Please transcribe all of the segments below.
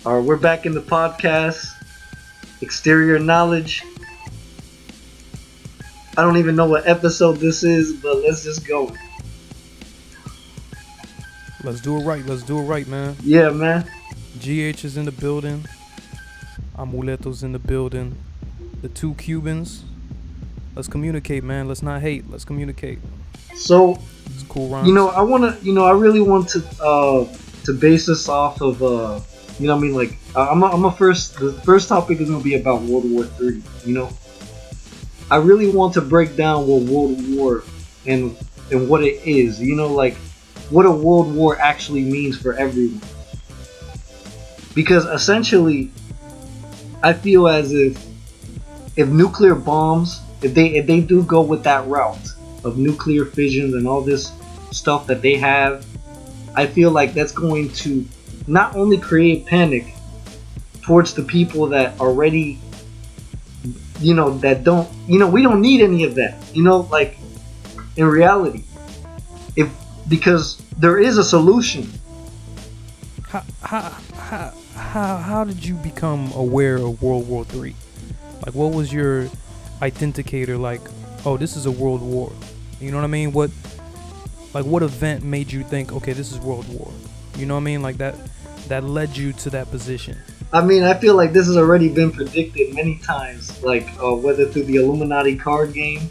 We're back in the podcast. Exterior knowledge. I don't even know what episode this is, but let's just go. Let's do it right, man. Yeah, man. GH is in the building. Amuleto's in the building. The two Cubans. Let's communicate, man. Let's not hate. Let's communicate. So, it's cool, Rhymes. I really want to base this off of, the first topic is gonna be about World War III. I really want to break down what World War and what it is. What a World War actually means for everyone. Because essentially, I feel as if nuclear bombs, if they do go with that route of nuclear fissions and all this stuff that they have, I feel like that's going to not only create panic towards the people that already, that don't, we don't need any of that, in reality, because there is a solution. How did you become aware of World War III? Like, what was your identicator? Like, oh, this is a world war. You know what I mean? What event made you think, okay, this is World War? You know what I mean? Like that led you to that position. I mean, I feel like this has already been predicted many times, like whether through the Illuminati card game,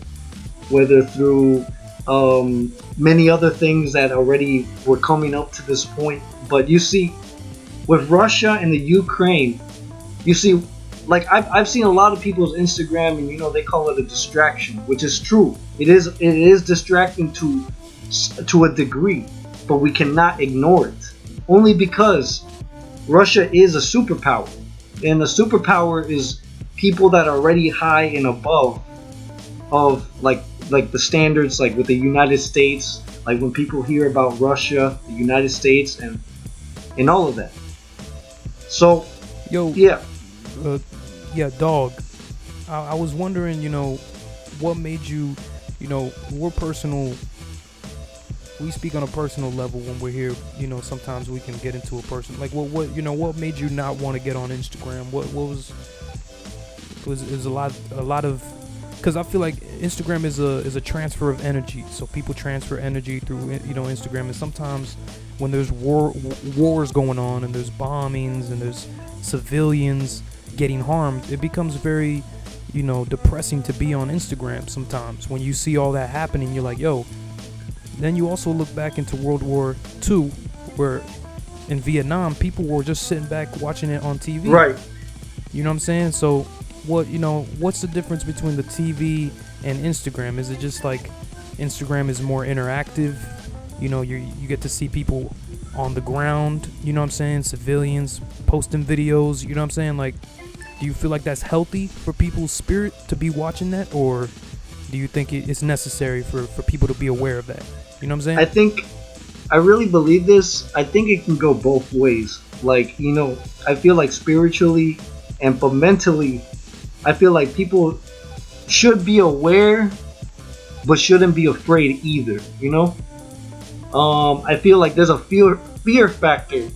whether through many other things that already were coming up to this point. But you see, with Russia and the Ukraine, you see, like I've seen a lot of people's Instagram, and they call it a distraction, which is true. It is distracting to a degree, but we cannot ignore it. Only because Russia is a superpower, and a superpower is people that are already high and above of like the standards, like with the United States. Like when people hear about Russia, the United States, and all of that. So, dog. I was wondering, what made you, we're personal. We speak on a personal level when we're here. Sometimes we can get into a person. Like, what made you not want to get on Instagram? What was a lot of, because I feel like Instagram is a transfer of energy. So people transfer energy through Instagram, and sometimes when there's wars going on and there's bombings and there's civilians getting harmed, it becomes very depressing to be on Instagram sometimes. When you see all that happening, you're like, yo. Then you also look back into World War II, where in Vietnam people were just sitting back watching it on TV. Right. You know what I'm saying? So what's the difference between the TV and Instagram? Is it just like Instagram is more interactive? You get to see people on the ground, you know what I'm saying? Civilians posting videos, you know what I'm saying? Like, do you feel like that's healthy for people's spirit to be watching that, or do you think it's necessary for people to be aware of that? You know what I'm saying? I really believe this. I think it can go both ways. Like, I feel like spiritually but mentally, I feel like people should be aware, but shouldn't be afraid either, I feel like there's a fear factor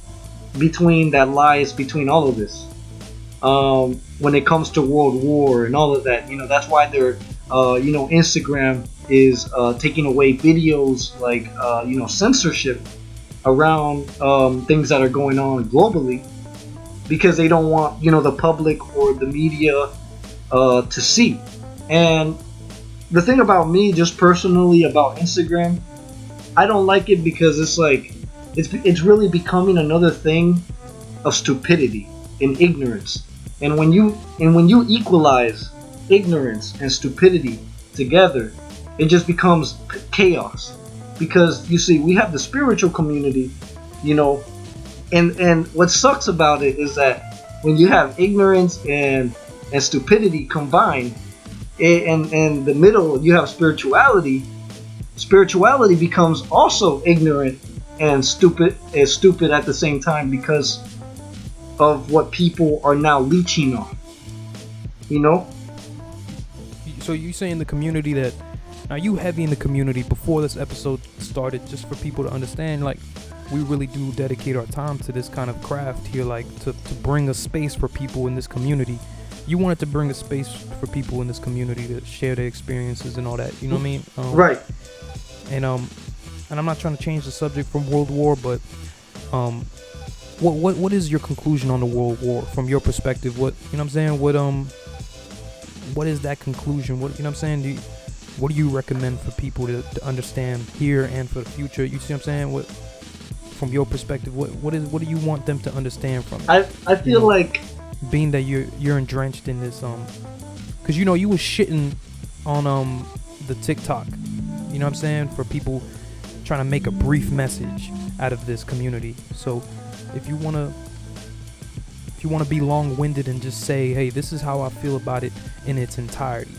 between all of this. When it comes to World War and all of that, that's why they're Instagram is taking away videos like censorship around things that are going on globally, because they don't want the public or the media to see. And the thing about me, just personally, about Instagram, I don't like it because it's like it's really becoming another thing of stupidity and ignorance. And when you equalize ignorance and stupidity together, it just becomes chaos. Because you see, we have the spiritual community, and what sucks about it is that when you have ignorance and stupidity combined, and the middle you have spirituality becomes also ignorant and stupid at the same time, because of what people are now leeching on. So you saying the community that, now you heavy in the community before this episode started, just for people to understand, like we really do dedicate our time to this kind of craft here, like to bring a space for people in this community. You wanted to bring a space for people in this community to share their experiences and all that. You know what I mean? Right. And I'm not trying to change the subject from World War, but what is your conclusion on the World War from your perspective? What, you know what I'm saying? What is that conclusion? What, you know what I'm saying? What do you recommend for people to understand here and for the future? You see what I'm saying? What, from your perspective, what do you want them to understand from it? I feel like, being that you're entrenched in this, because you was shitting on the TikTok, you know what I'm saying, for people trying to make a brief message out of this community. So if you want to be long-winded and just say, hey, this is how I feel about it in its entirety,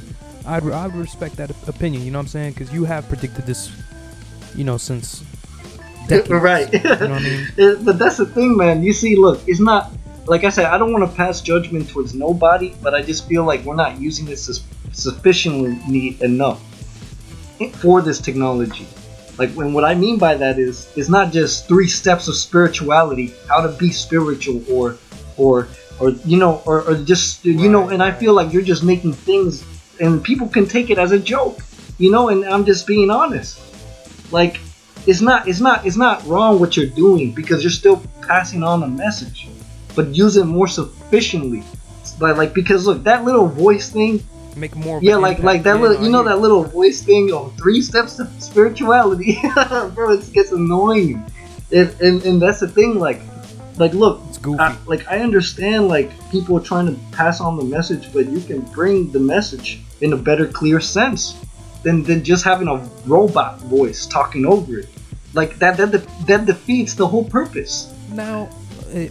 I'd respect that opinion, you know what I'm saying, because you have predicted this, since decades. Right. You know what I mean? But that's the thing, man. You see, look, it's not, like I said, I don't want to pass judgment towards nobody, but I just feel like we're not using this sufficiently enough for this technology. Like, when what I mean by that is, it's not just 3 steps of spirituality, how to be spiritual, or just, and I feel like you're just making things, and people can take it as a joke, and I'm just being honest. Like, it's not wrong what you're doing, because you're still passing on a message, but use it more sufficiently. Like, because look, that little voice thing, make more of like that little, that little voice thing of 3 steps to spirituality, bro, it gets annoying. And that's the thing, like look, it's goofy. I understand, like, people are trying to pass on the message, but you can bring the message in a better, clear sense than just having a robot voice talking over it. Like, that defeats the whole purpose. Now,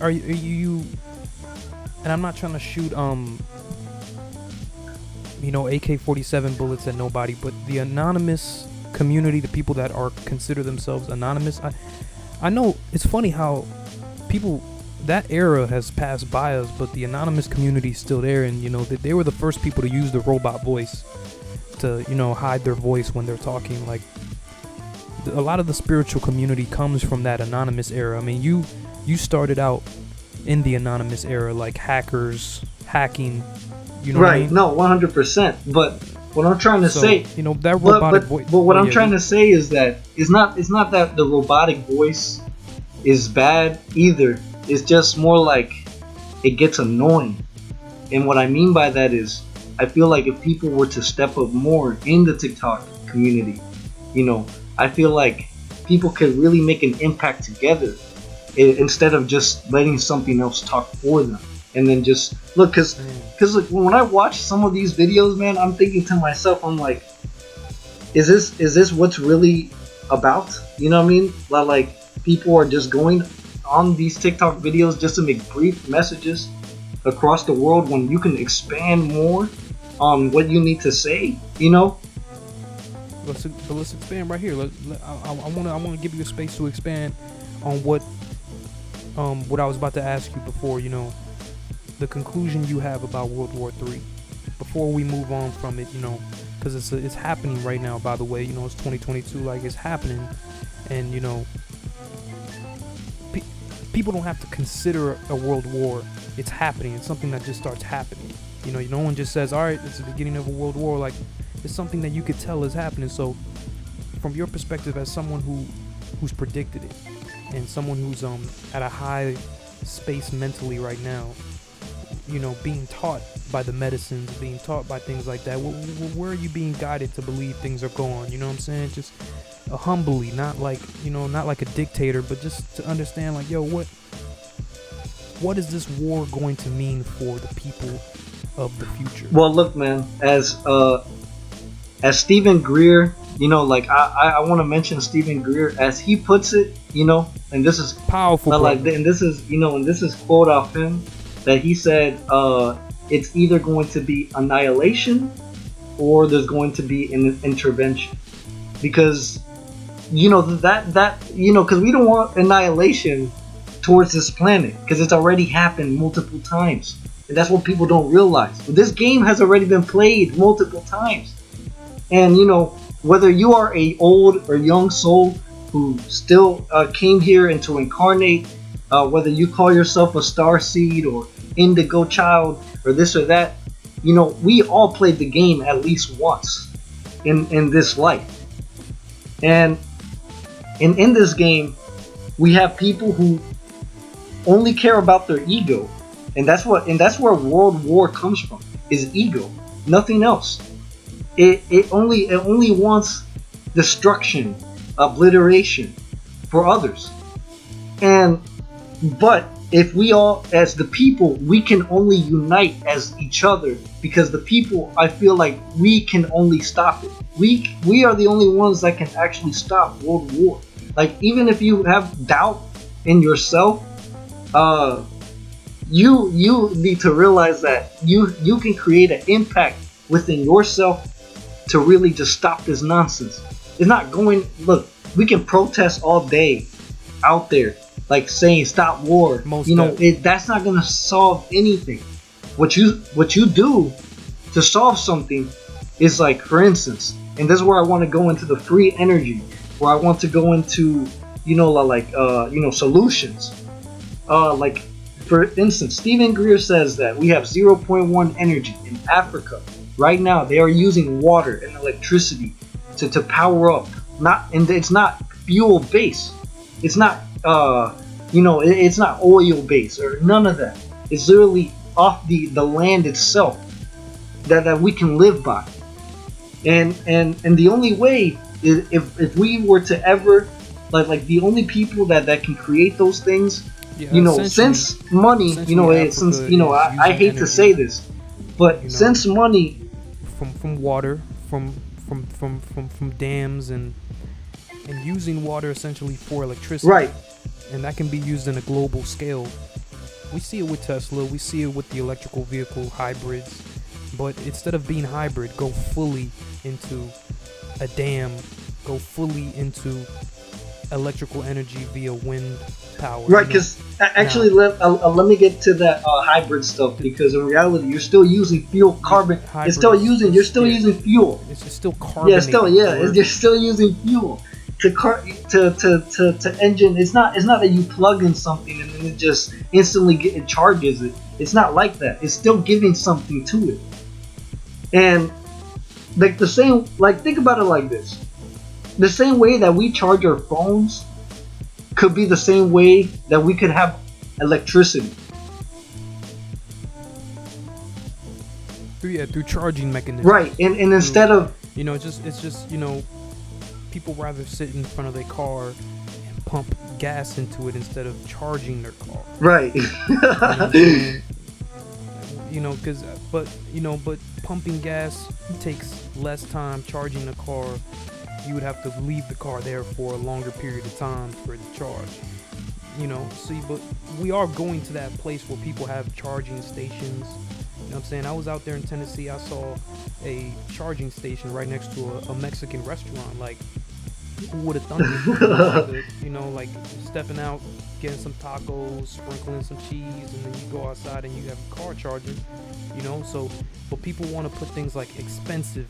are you, and I'm not trying to shoot AK-47 bullets at nobody, but the anonymous community, the people that are consider themselves anonymous, I know it's funny how people, that era has passed by us, but the anonymous community is still there, and they were the first people to use the robot voice to hide their voice when they're talking. Like, a lot of the spiritual community comes from that anonymous era. I mean, you started out in the anonymous era, like hackers hacking, right? What I mean? No, 100%. But what I'm trying to say, that robotic voice. But what I'm trying to say is that it's not that the robotic voice is bad either. It's just more like it gets annoying. And what I mean by that is, I feel like if people were to step up more in the TikTok community, I feel like people could really make an impact together, instead of just letting something else talk for them. And then just look, because when I watch some of these videos, man, I'm thinking to myself, I'm like, is this what's really about? You know what I mean? Like, people are just going on these TikTok videos just to make brief messages across the world, when you can expand more on what you need to say. Let's expand right here. I want to give you a space to expand on what I was about to ask you before. The conclusion you have about World War III, before we move on from it, because it's happening right now, by the way, it's 2022, like, it's happening, and people don't have to consider a world war. It's happening. It's something that just starts happening. No one just says, all right, it's the beginning of a world war. Like, it's something that you could tell is happening. So from your perspective, as someone who's predicted it, and someone who's at a high space mentally right now, being taught by the medicines, being taught by things like that, where are you being guided to believe things are going? You know what I'm saying? Just humbly, not like a dictator, but just to understand, like, yo, what is this war going to mean for the people of the future? Well, look, man, as Stephen Greer, I want to mention Stephen Greer, as he puts it, and this is powerful, and this is quote off him, that he said, it's either going to be annihilation or there's going to be an intervention, because because we don't want annihilation towards this planet, because it's already happened multiple times, and that's what people don't realize. This game has already been played multiple times, and whether you are a old or young soul, who still came here and to incarnate, whether you call yourself a star seed or indigo child or this or that, we all played the game at least once in this life. And in this game, we have people who only care about their ego, and that's where World War comes from, is ego, nothing else. It only wants destruction, obliteration for others. But if we all, as the people, we can only unite as each other, because the people, I feel like we can only stop it. We are the only ones that can actually stop World War. Like, even if you have doubt in yourself, you need to realize that you can create an impact within yourself to really just stop this nonsense. It's not going. Look, we can protest all day out there, like saying stop war. That's not gonna solve anything. What you do to solve something is, like, for instance, and this is where I want to go into the free energy, where I want to go into solutions. Like, for instance, Stephen Greer says that we have 0.1 energy in Africa. Right now, they are using water and electricity to power up. And it's not fuel based. It's not it's not oil based or none of that. It's literally off the land itself that we can live by. And the only way is if we were to ever like the only people that can create those things. Since money, I hate to say this, but since money from water, from dams and using water essentially for electricity, right? And that can be used in a global scale. We see it with Tesla, we see it with the electrical vehicle hybrids, but instead of being hybrid, go fully into a dam, go fully into electrical energy via wind power. Right, because actually, let me get to that hybrid stuff, because in reality, you're still using fuel, carbon. You're still using fuel. It's still carbon. You're still using fuel to engine. It's not that you plug in something and then it just instantly charges it. It's not like that. It's still giving something to it. And like the same, like, think about it like this. The same way that we charge our phones could be the same way that we could have electricity. Through charging mechanisms. Right, and instead of it's just people rather sit in front of their car and pump gas into it instead of charging their car. Right. But pumping gas takes less time. Charging the car, you would have to leave the car there for a longer period of time for it to charge. But we are going to that place where people have charging stations. You know what I'm saying? I was out there in Tennessee. I saw a charging station right next to a Mexican restaurant. Like, who would have thunk it? Like stepping out, getting some tacos, sprinkling some cheese, and then you go outside and you have a car charging. But people want to put things like expensive.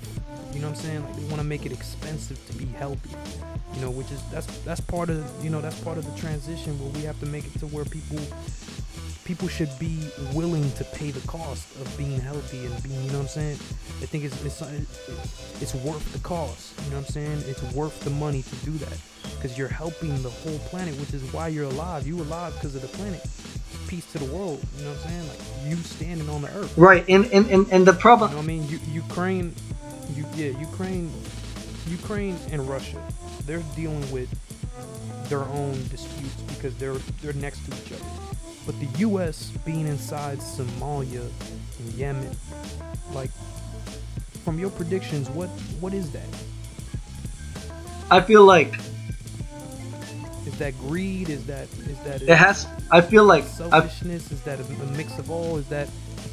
You know what I'm saying? Like, they want to make it expensive to be healthy. Which is that's part of the transition, where we have to make it to where people should be willing to pay the cost of being healthy and being, you know what I'm saying? I think it's worth the cost, you know what I'm saying? It's worth the money to do that, because you're helping the whole planet, which is why you're alive. You're alive because of the planet. Peace to the world, you know what I'm saying? Like, you standing on the earth. Right, and the problem... You know what I mean? Ukraine and Russia, they're dealing with their own disputes because they're next to each other. But the U.S. being inside Somalia and Yemen, like, from your predictions, what is that? I feel like... Is that greed? Is that it has... I feel like... selfishness? Is that a mix of all? Is that...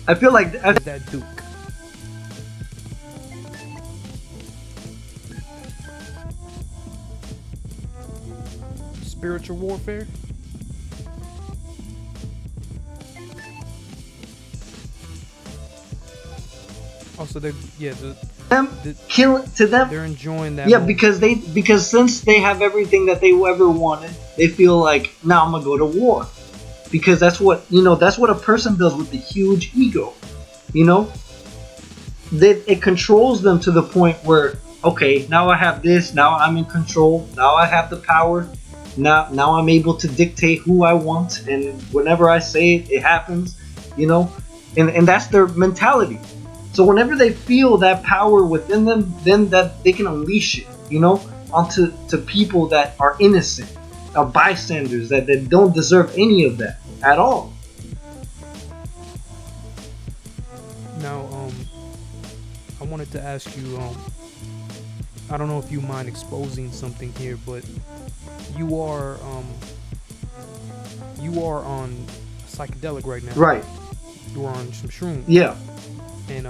I feel like... Is that Duke? Spiritual warfare? Also, them kill to them. They're enjoying that. Yeah, moment. because since they have everything that they ever wanted, they feel like now I'm gonna go to war, because that's what that's what a person does with the huge ego. It controls them to the point where, okay, now I have this, now I'm in control, now I have the power, now I'm able to dictate who I want, and whenever I say it, it happens, and that's their mentality. So whenever they feel that power within them, then that they can unleash it, onto people that are innocent, are bystanders that don't deserve any of that at all. Now, I wanted to ask you, I don't know if you mind exposing something here, but you are on psychedelic right now. Right. You are on some shrooms. Yeah. And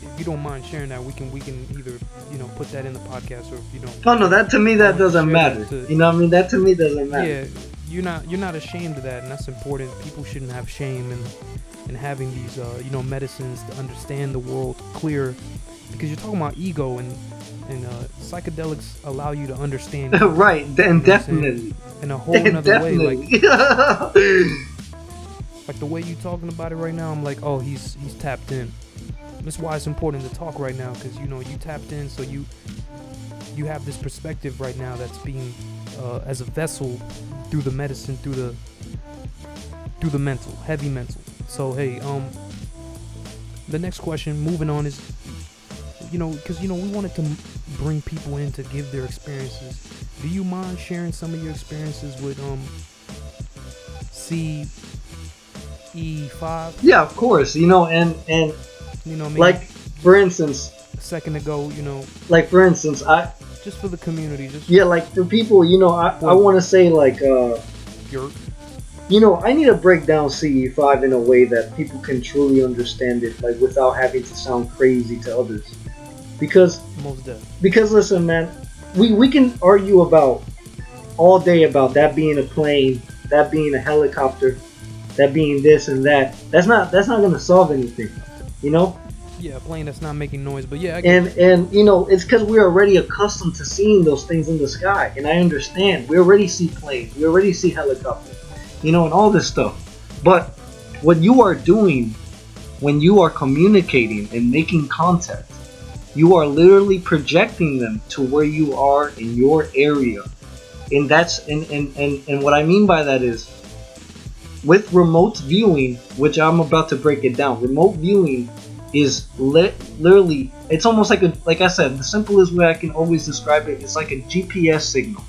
if you don't mind sharing that, we can either put that in the podcast, or if you don't. Oh no, that to me that doesn't matter. You know what I mean? That to me doesn't matter. Yeah, you're not ashamed of that, and that's important. People shouldn't have shame in having these medicines to understand the world clear, because you're talking about ego, and psychedelics allow you to understand. Right, and definitely. In a whole nother way, like the way you talking about it right now, I'm like, oh, he's tapped in. That's why it's important to talk right now, because you tapped in, so you have this perspective right now that's being as a vessel through the medicine, through the mental, heavy mental. So hey, the next question, moving on, is because we wanted to bring people in to give their experiences. Do you mind sharing some of your experiences with CE5? Yeah, of course. And like for instance, a second ago, like for instance, I just for the community, like for people, I want to say like I need to break down CE5 in a way that people can truly understand it, like without having to sound crazy to others. Because listen, man, we can argue about all day about that being a plane, that being a helicopter, that being this and that. That's not gonna solve anything, Yeah, a plane that's not making noise, but yeah. And it's because we're already accustomed to seeing those things in the sky, and I understand. We already see planes, we already see helicopters, and all this stuff. But what you are doing when you are communicating and making contact, you are literally projecting them to where you are in your area. And that's and what I mean by that is, with remote viewing, which I'm about to break it down, remote viewing is literally, it's almost like I said, the simplest way I can always describe it, it's like a GPS signal.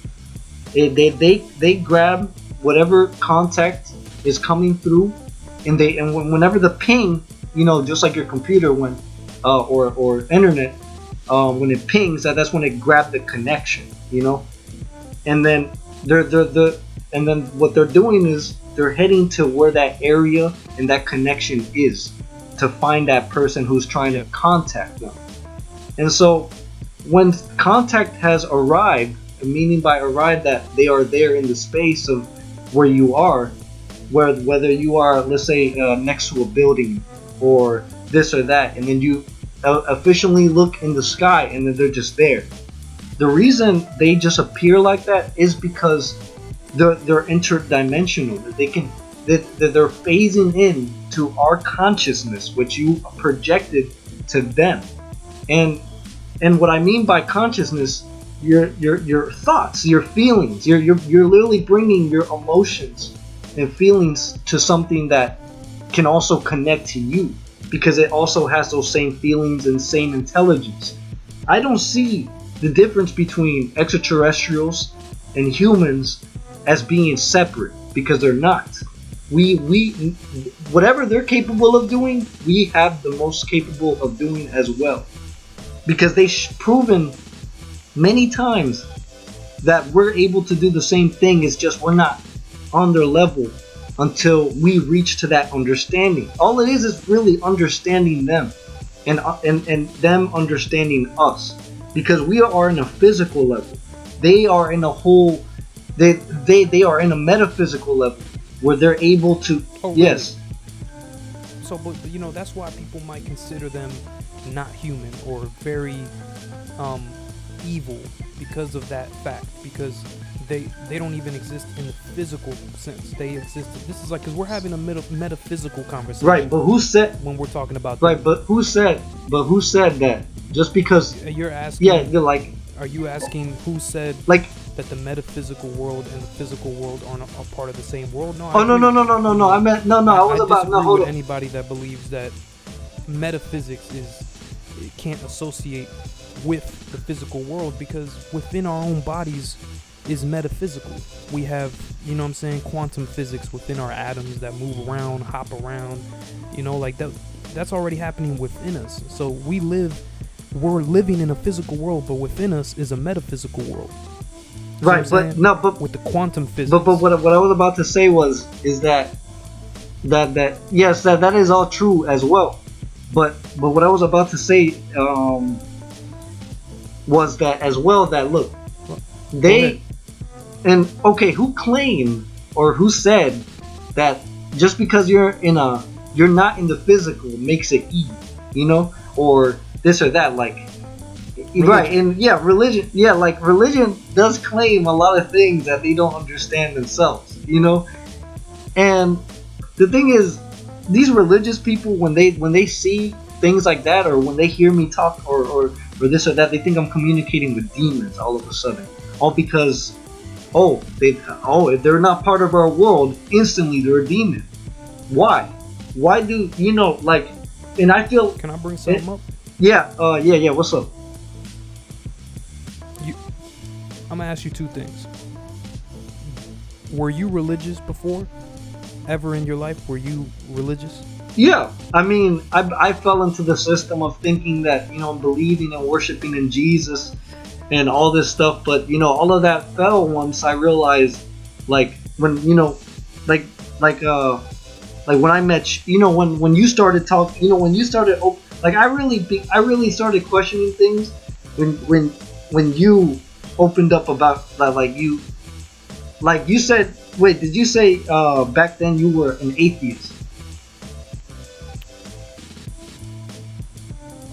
They grab whatever contact is coming through, and whenever the ping, just like your computer when or internet, when it pings, that's when it grabbed the connection, and then and then what they're doing is they're heading to where that area and that connection is, to find that person who's trying to contact them. And so when contact has arrived, meaning by arrived that they are there in the space of where you are, whether you are, let's say, next to a building or this or that, and then you officially look in the sky and then they're just there. The reason they just appear like that is because they're interdimensional. They're phasing in to our consciousness, which you projected to them. And what I mean by consciousness, your thoughts, your feelings. You're literally bringing your emotions and feelings to something that can also connect to you, because it also has those same feelings and same intelligence. I don't see the difference between extraterrestrials and humans as being separate, because they're not. We whatever they're capable of doing, we have the most capable of doing as well, because they've proven many times that we're able to do the same thing. It's just we're not on their level until we reach to that understanding. All it is really understanding them, and them understanding us, because we are in a physical level. They are in a whole. They are in a metaphysical level where they're able to. Oh, really? Yes. So, but that's why people might consider them not human or very evil because of that fact, because they don't even exist in the physical sense. They exist. This is like, because we're having a metaphysical conversation, right? But who said, when we're talking about right? them. But who said that just because? You're asking. Yeah, you're like. Are you asking who said like that the metaphysical world and the physical world aren't a part of the same world? No. Oh, no. I meant no. I was about no. Hold with on. Anybody that believes that metaphysics it can't associate with the physical world, because within our own bodies is metaphysical. We have, you know what I'm saying, quantum physics within our atoms that move around, hop around, you know, like that's already happening within us. So we're living in a physical world, but within us is a metaphysical world. You right, but no, but with the quantum physics. But what I was about to say is that yes, that is all true as well. But what I was about to say was that as well, that look, they and okay, who claimed or who said that just because you're not in the physical makes it evil, you know, or this or that, like religion. Right? And religion does claim a lot of things that they don't understand themselves, you know. And the thing is, these religious people, when they see things like that, or when they hear me talk or this or that, they think I'm communicating with demons all of a sudden, all because if they're not part of our world, instantly they're a demon. Why do you know, like? And I feel, can I bring something up? Yeah, what's up? I'm gonna ask you two things. Were you religious before? Ever in your life, were you religious? Yeah, I mean, I fell into the system of thinking that, you know, believing and worshiping in Jesus and all this stuff, but, you know, all of that fell once I realized, like, when, you know, like when I met, you know, when you started talking, you know, when you started, like, I really started questioning things when you opened up about that, like you said, wait, did you say back then you were an atheist?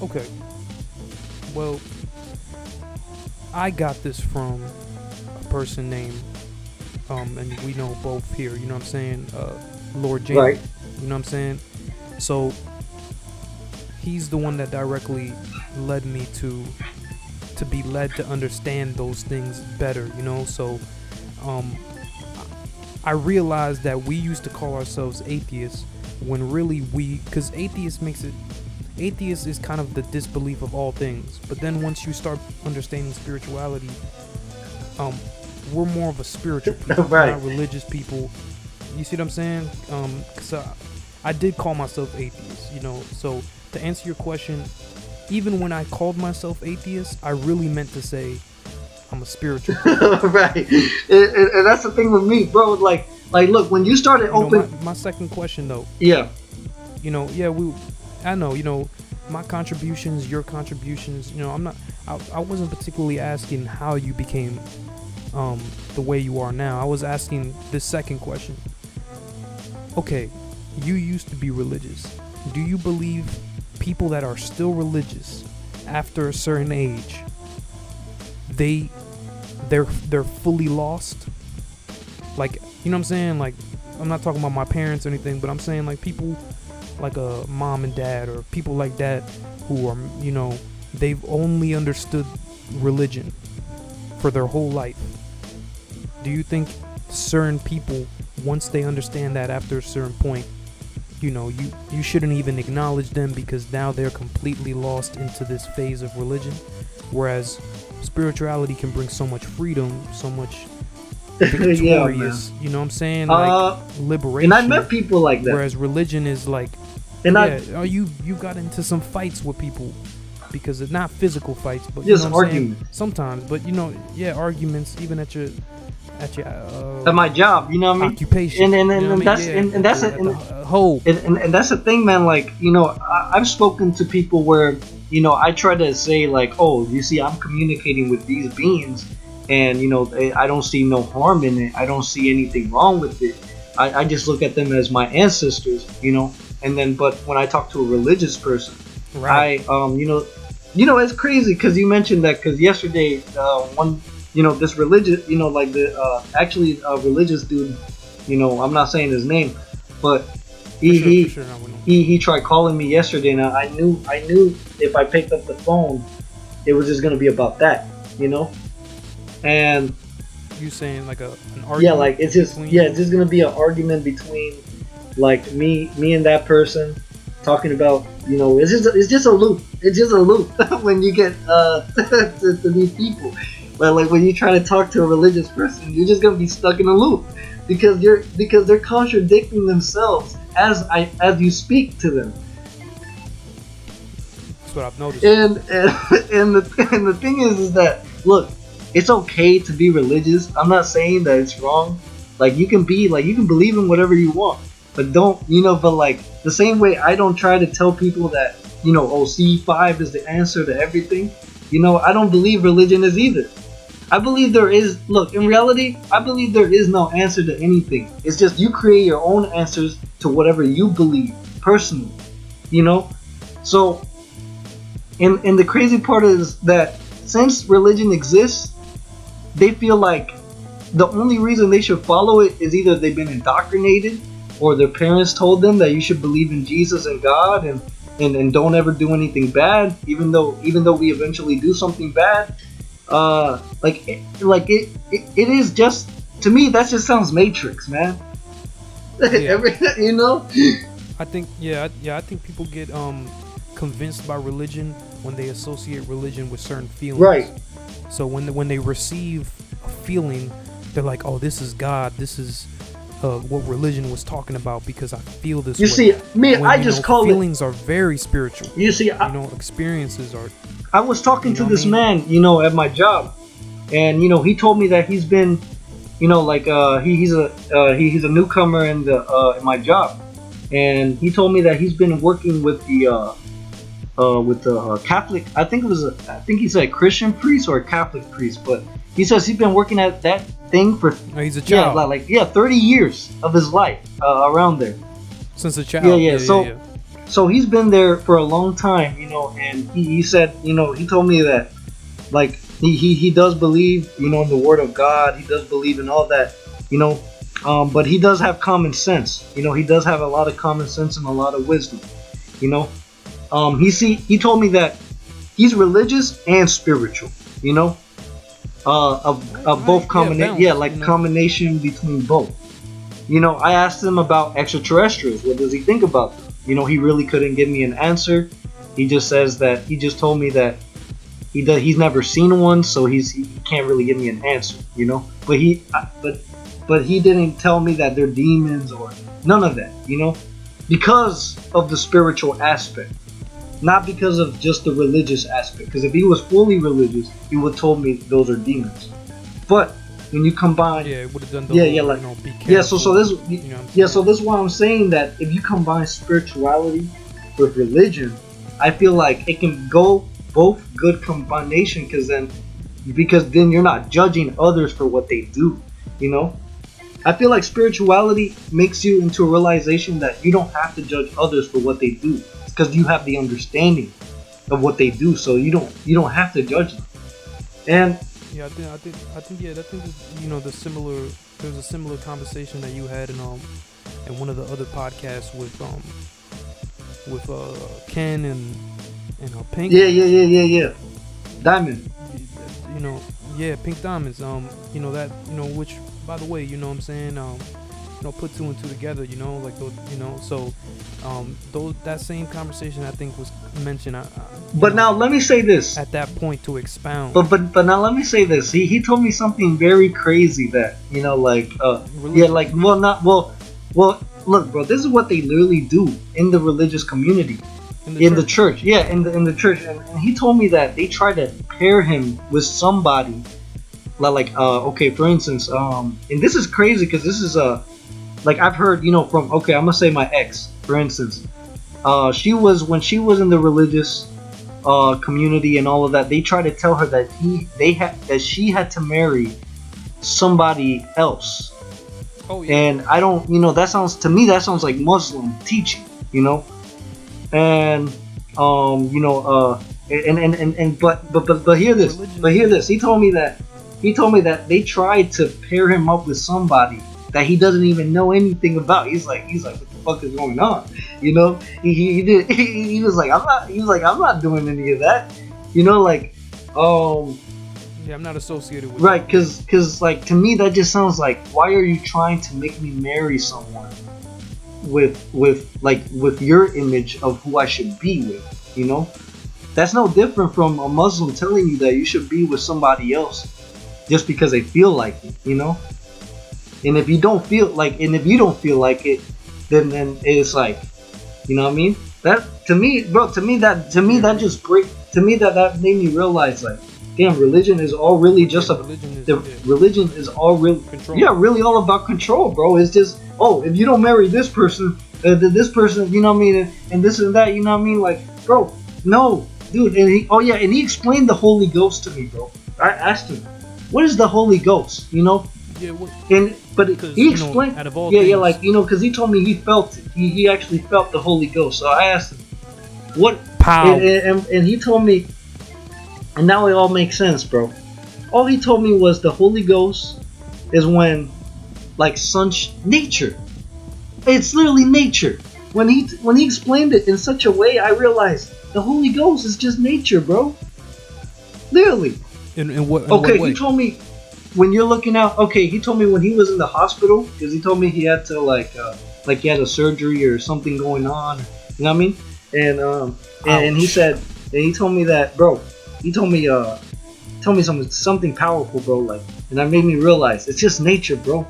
Okay. Well, I got this from a person named, and we know both here, you know what I'm saying, Lord James, right. You know what I'm saying? So, he's the one that directly led me to be led to understand those things better, you know? So, I realized that we used to call ourselves atheists when really because atheist is kind of the disbelief of all things. But then once you start understanding spirituality, we're more of a spiritual people, right. Not religious people. You see what I'm saying? Cause I did call myself atheist, you know. So to answer your question, even when I called myself atheist, I really meant to say I'm a spiritual person. Right. And that's the thing with me, bro. Like look, when you started my second question though. Yeah. You know, I know, you know, my contributions, your contributions, you know, I wasn't particularly asking how you became the way you are now. I was asking this second question. Okay, you used to be religious. Do you believe people that are still religious after a certain age, they're fully lost? Like, you know what I'm saying? Like, I'm not talking about my parents or anything, but I'm saying like people like a mom and dad or people like that who are, you know, they've only understood religion for their whole life. Do you think certain people, once they understand that after a certain point, you know, you shouldn't even acknowledge them because now they're completely lost into this phase of religion? Whereas spirituality can bring so much freedom, so much victorious, yeah, you know what I'm saying? Like liberation. And I met people like that. Whereas religion is like, you got into some fights with people because it's not physical fights, but just you know what I'm arguments saying? Sometimes. But you know, arguments even at your at my job, you know what I mean? Occupation. And that's the thing, man. Like, you know, I've spoken to people where, you know, I try to say like, oh, you see, I'm communicating with these beings, and you know, I don't see no harm in it. I don't see anything wrong with it. I just look at them as my ancestors, you know. And then, but when I talk to a religious person, Right. It's crazy because you mentioned that because yesterday, one, this religious, like the actually a religious dude, I'm not saying his name, but For he sure. For he sure. I would know. he tried calling me yesterday, and I knew if I picked up the phone, it was just gonna be about that, and You saying like an yeah, argument like it's just between yeah, it's just gonna be an argument between like me and that person talking about it's just a loop. It's just a loop when you get to these people. But like when you try to talk to a religious person, you're just gonna be stuck in a loop because they're contradicting themselves as you speak to them. That's what I've noticed. And the thing is that look, it's okay to be religious. I'm not saying that it's wrong. Like you can believe in whatever you want, but don't but like the same way I don't try to tell people that C5 is the answer to everything. I don't believe religion is either. I believe there is. Look, in reality, I believe there is no answer to anything. It's just you create your own answers to whatever you believe personally. So and the crazy part is that since religion exists, they feel like the only reason they should follow it is either they've been indoctrinated or their parents told them that you should believe in Jesus and God and don't ever do anything bad, even though we eventually do something bad. It is just, to me, that just sounds Matrix, man. Yeah. You know? I think I think people get convinced by religion when they associate religion with certain feelings. Right. So when they receive a feeling, they're like, "Oh, this is God. This is what religion was talking about because I feel this You way." see, me, When, I just call it. feelings are very spiritual. You see, Experiences are. I was talking to what this I mean? man, at my job, and he told me that he's been, he's a newcomer in my job, and he told me that he's been working with the Catholic. I think he's a Christian priest or a Catholic priest, but he says he's been working at that thing for No, he's a child. 30 years of his life around there. Since a child. Yeah. So he's been there for a long time, and he said, he told me that, like, he does believe, in the Word of God. He does believe in all that, but he does have common sense. He does have a lot of common sense and a lot of wisdom, He told me that he's religious and spiritual, of both combination, combination between both. I asked him about extraterrestrials. What does he think about them? He really couldn't give me an answer. He just told me that he's never seen one, so he can't really give me an answer. But he didn't tell me that they're demons or none of that. Because of the spiritual aspect, not because of just the religious aspect. Because if he was fully religious, he would have told me those are demons. But when you combine, it would have done the be careful. So this, so this is why I'm saying that if you combine spirituality with religion, I feel like it can go both good combination. Because then you're not judging others for what they do. I feel like spirituality makes you into a realization that you don't have to judge others for what they do, because you have the understanding of what they do, so you don't have to judge them. And I think there's a similar conversation that you had in one of the other podcasts with Ken and Pink. Yeah. Diamond. Pink Diamonds. Which, by the way, what I'm saying, put two and two together, so that same conversation I think was mentioned. But now let me say this. At that point to expound. But now let me say this. He told me something very crazy that look, bro, this is what they literally do in the religious community. In the church. Yeah, in the church. And he told me that they try to pair him with somebody. Okay, for instance, and this is crazy because this is I've heard, from, okay, I'm gonna say my ex, for instance, when she was in the religious community and all of that, they tried to tell her that she had to marry somebody else. Oh yeah. And I don't, that sounds like Muslim teaching, and You know, but hear this. Religion. But hear this. He told me that they tried to pair him up with somebody that he doesn't even know anything about. He's like, what the fuck is going on? You know, he was like, I'm not doing any of that. You know, like, Yeah, I'm not associated with. right, cause like to me that just sounds like, why are you trying to make me marry someone with your image of who I should be with? You know, that's no different from a Muslim telling you that you should be with somebody else just because they feel like it. You know, and if you don't feel like it, then it's like, you know what I mean? That to me, bro, that just that made me realize, like, damn, religion is all really just religion is all really control. Yeah, really all about control, bro. It's just, oh, if you don't marry this person, this person, you know what I mean, and this and that, you know what I mean, like, bro, no, dude. And he explained the Holy Ghost to me, bro. I asked him, what is the Holy Ghost, you know? Yeah, but he explained, out of all yeah, things, like, you know, because he told me he felt it. He actually felt the Holy Ghost. So I asked him, what? Pow. And he told me, and now it all makes sense, bro. All he told me was the Holy Ghost is when, like, nature. It's literally nature. When he explained it in such a way, I realized the Holy Ghost is just nature, bro. Literally. In what Okay, way? he told me when you're looking out. Okay, he told me when he was in the hospital, because he told me he had to like he had a surgery or something going on. You know what I mean? And he said, and he told me that, bro. He told me something powerful, bro. Like, and that made me realize it's just nature, bro.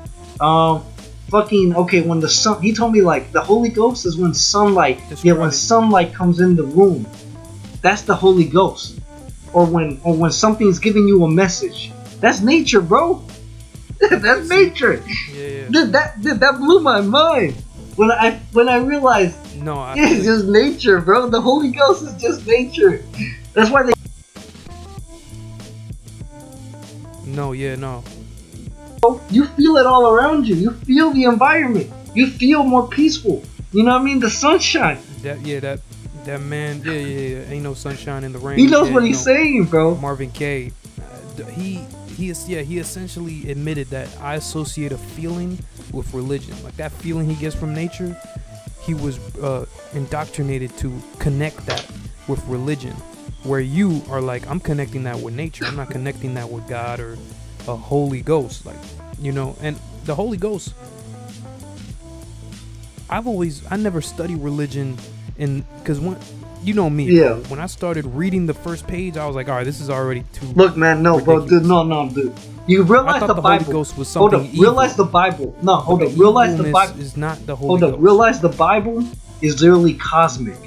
Fucking okay. When the sun, he told me, like, the Holy Ghost is when sunlight. When sunlight comes in the room, that's the Holy Ghost. Or when something's giving you a message. That's nature, bro. That's nature. Yeah. Dude, that blew my mind when I realized it's just nature, bro. The Holy Ghost is just nature. That's why they. No. You feel it all around you. You feel the environment. You feel more peaceful. You know what I mean? The sunshine. That man. Yeah. Ain't no sunshine in the rain. He knows what he's saying, bro. Marvin Gaye. He essentially admitted that I associate a feeling with religion. Like that feeling he gets from nature, he was indoctrinated to connect that with religion. Where you are like, I'm connecting that with nature. I'm not connecting that with God or a Holy Ghost. Like, you know, and the Holy Ghost, I never studied religion because you know me. Yeah. Bro, when I started reading the first page, I was like, all right, this is already too. Look, man, no, ridiculous. bro, dude, no, dude. You realize the Bible. Holy Ghost was Hold something up, evil. realize the Bible. No, hold up, realize the Bible is not the Holy Hold Ghost. up, realize the Bible is literally cosmic.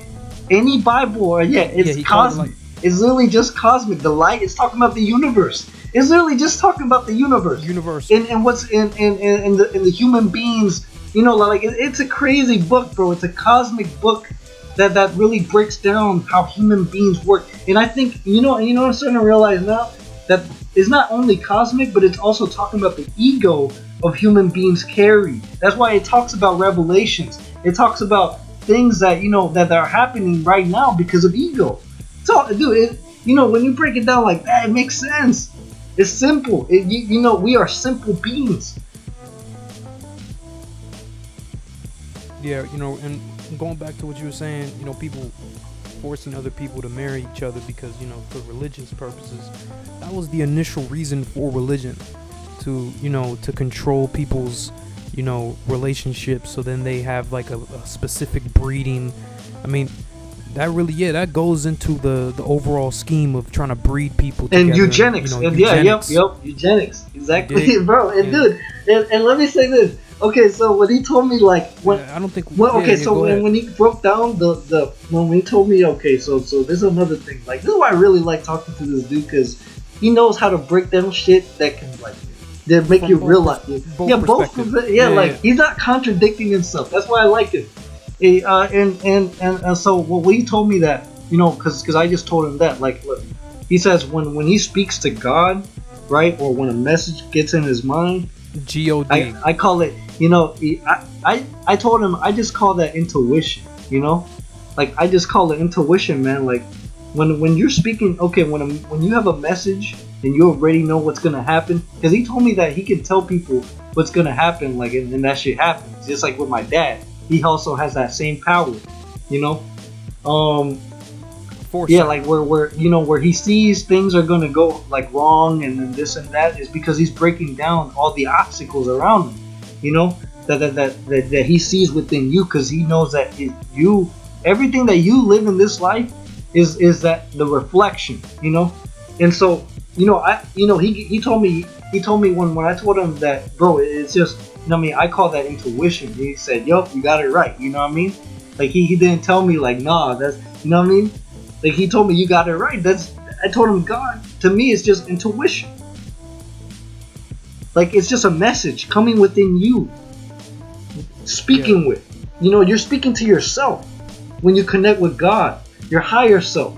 Any Bible, it's cosmic. It's literally just cosmic. The light is talking about the universe. It's literally just talking about the universe. And what's in the human beings. You know, like it's a crazy book, bro. It's a cosmic book that really breaks down how human beings work. And I think you know I'm starting to realize now that it's not only cosmic, but it's also talking about the ego of human beings carry. That's why it talks about revelations. It talks about things that that are happening right now because of ego. So, dude, when you break it down like that, it makes sense. It's simple. We are simple beings. Yeah, and going back to what you were saying, people forcing other people to marry each other because, for religious purposes. That was the initial reason for religion, to control people's, relationships, so then they have like a specific breeding. I mean, that really, that goes into the overall scheme of trying to breed people together. And eugenics. Eugenics. Exactly, bro. And dude, and let me say this. Okay, so when he told me I don't think. When he broke down when he told me, okay, so this is another thing. Like, this is why I really like talking to this dude, because he knows how to break down shit that can that make you realize. Like he's not contradicting himself. That's why I like him. And so when he told me that, because I just told him that, like, look, he says when he speaks to God, right, or when a message gets in his mind, God. I call it, I told him I just call that intuition, Like I just call it intuition, man. Like when you're speaking, okay, when you have a message and you already know what's gonna happen, because he told me that he can tell people what's gonna happen, like and that shit happens. Just like with my dad, he also has that same power, you know. Foresight. Yeah, like where he sees things are gonna go like wrong and then this and that is because he's breaking down all the obstacles around him, you know, that he sees within you, because he knows that you everything that you live in this life is that the reflection, you know. And so he told me when I told him that, bro, it's just, you know what I mean, I call that intuition. He said, yo, you got it right, you know what I mean. Like he didn't tell me like, nah, that's, you know what I mean. Like he told me you got it right. I told him, God, to me it's just intuition. Like it's just a message coming within you, speaking with. You know, you're speaking to yourself when you connect with God, your higher self.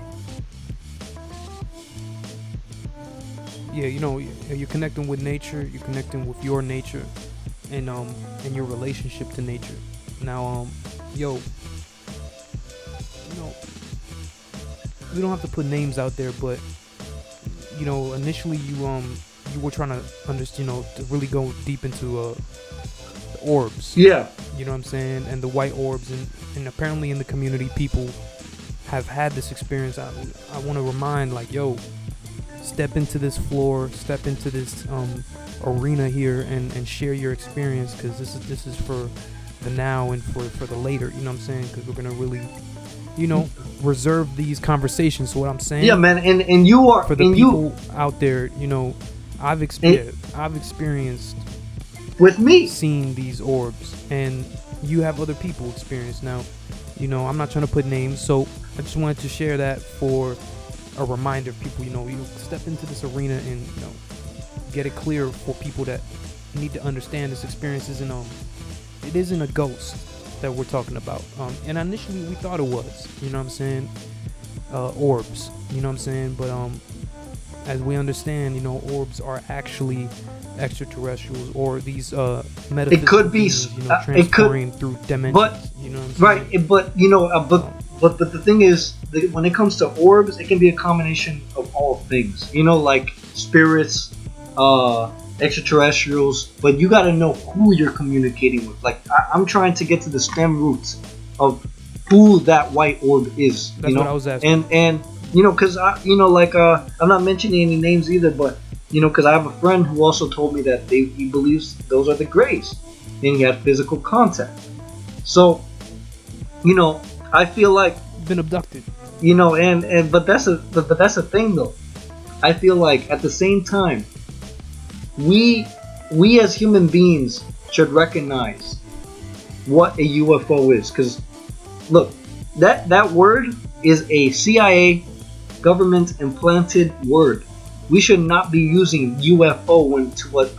Yeah, you know, you're connecting with nature. You're connecting with your nature, and your relationship to nature. Now, yo, you know, we don't have to put names out there, but you know, initially you were trying to understand, you know, to really go deep into the orbs. Yeah. You know what I'm saying? And the white orbs, and apparently in the community, people have had this experience. I want to remind, like, yo, step into this floor, step into this arena here, and share your experience, because this is for the now and for the later. You know what I'm saying? Because we're gonna really, you know, reserve these conversations. So what I'm saying, yeah, man, and you are for the people out there, you know, I've experienced with me seeing these orbs, and you have other people experience. Now, you know, I'm not trying to put names, so I just wanted to share that for a reminder of people. You know, you step into this arena and, you know, get it clear for people that need to understand this experience isn't it isn't a ghost that we're talking about. And initially we thought it was, you know what I'm saying, orbs, you know what I'm saying, but as we understand, you know, orbs are actually extraterrestrials, or these metaphysical it could be beings, you know, transporting through dimensions, but you know what I'm saying? Right, but you know, but the thing is, when it comes to orbs, it can be a combination of all things, you know, like spirits, extraterrestrials, but you got to know who you're communicating with. Like I'm trying to get to the stem roots of who that white orb is. That's, you know, what I was asking. And you know, because I'm not mentioning any names either, but you know, because I have a friend who also told me that he believes those are the grays, and he had physical contact. So, you know, I feel like Been abducted. You know, but that's a thing though. I feel like at the same time, we as human beings should recognize what a UFO is, because look, that word is a CIA government implanted word. We should not be using UFO when to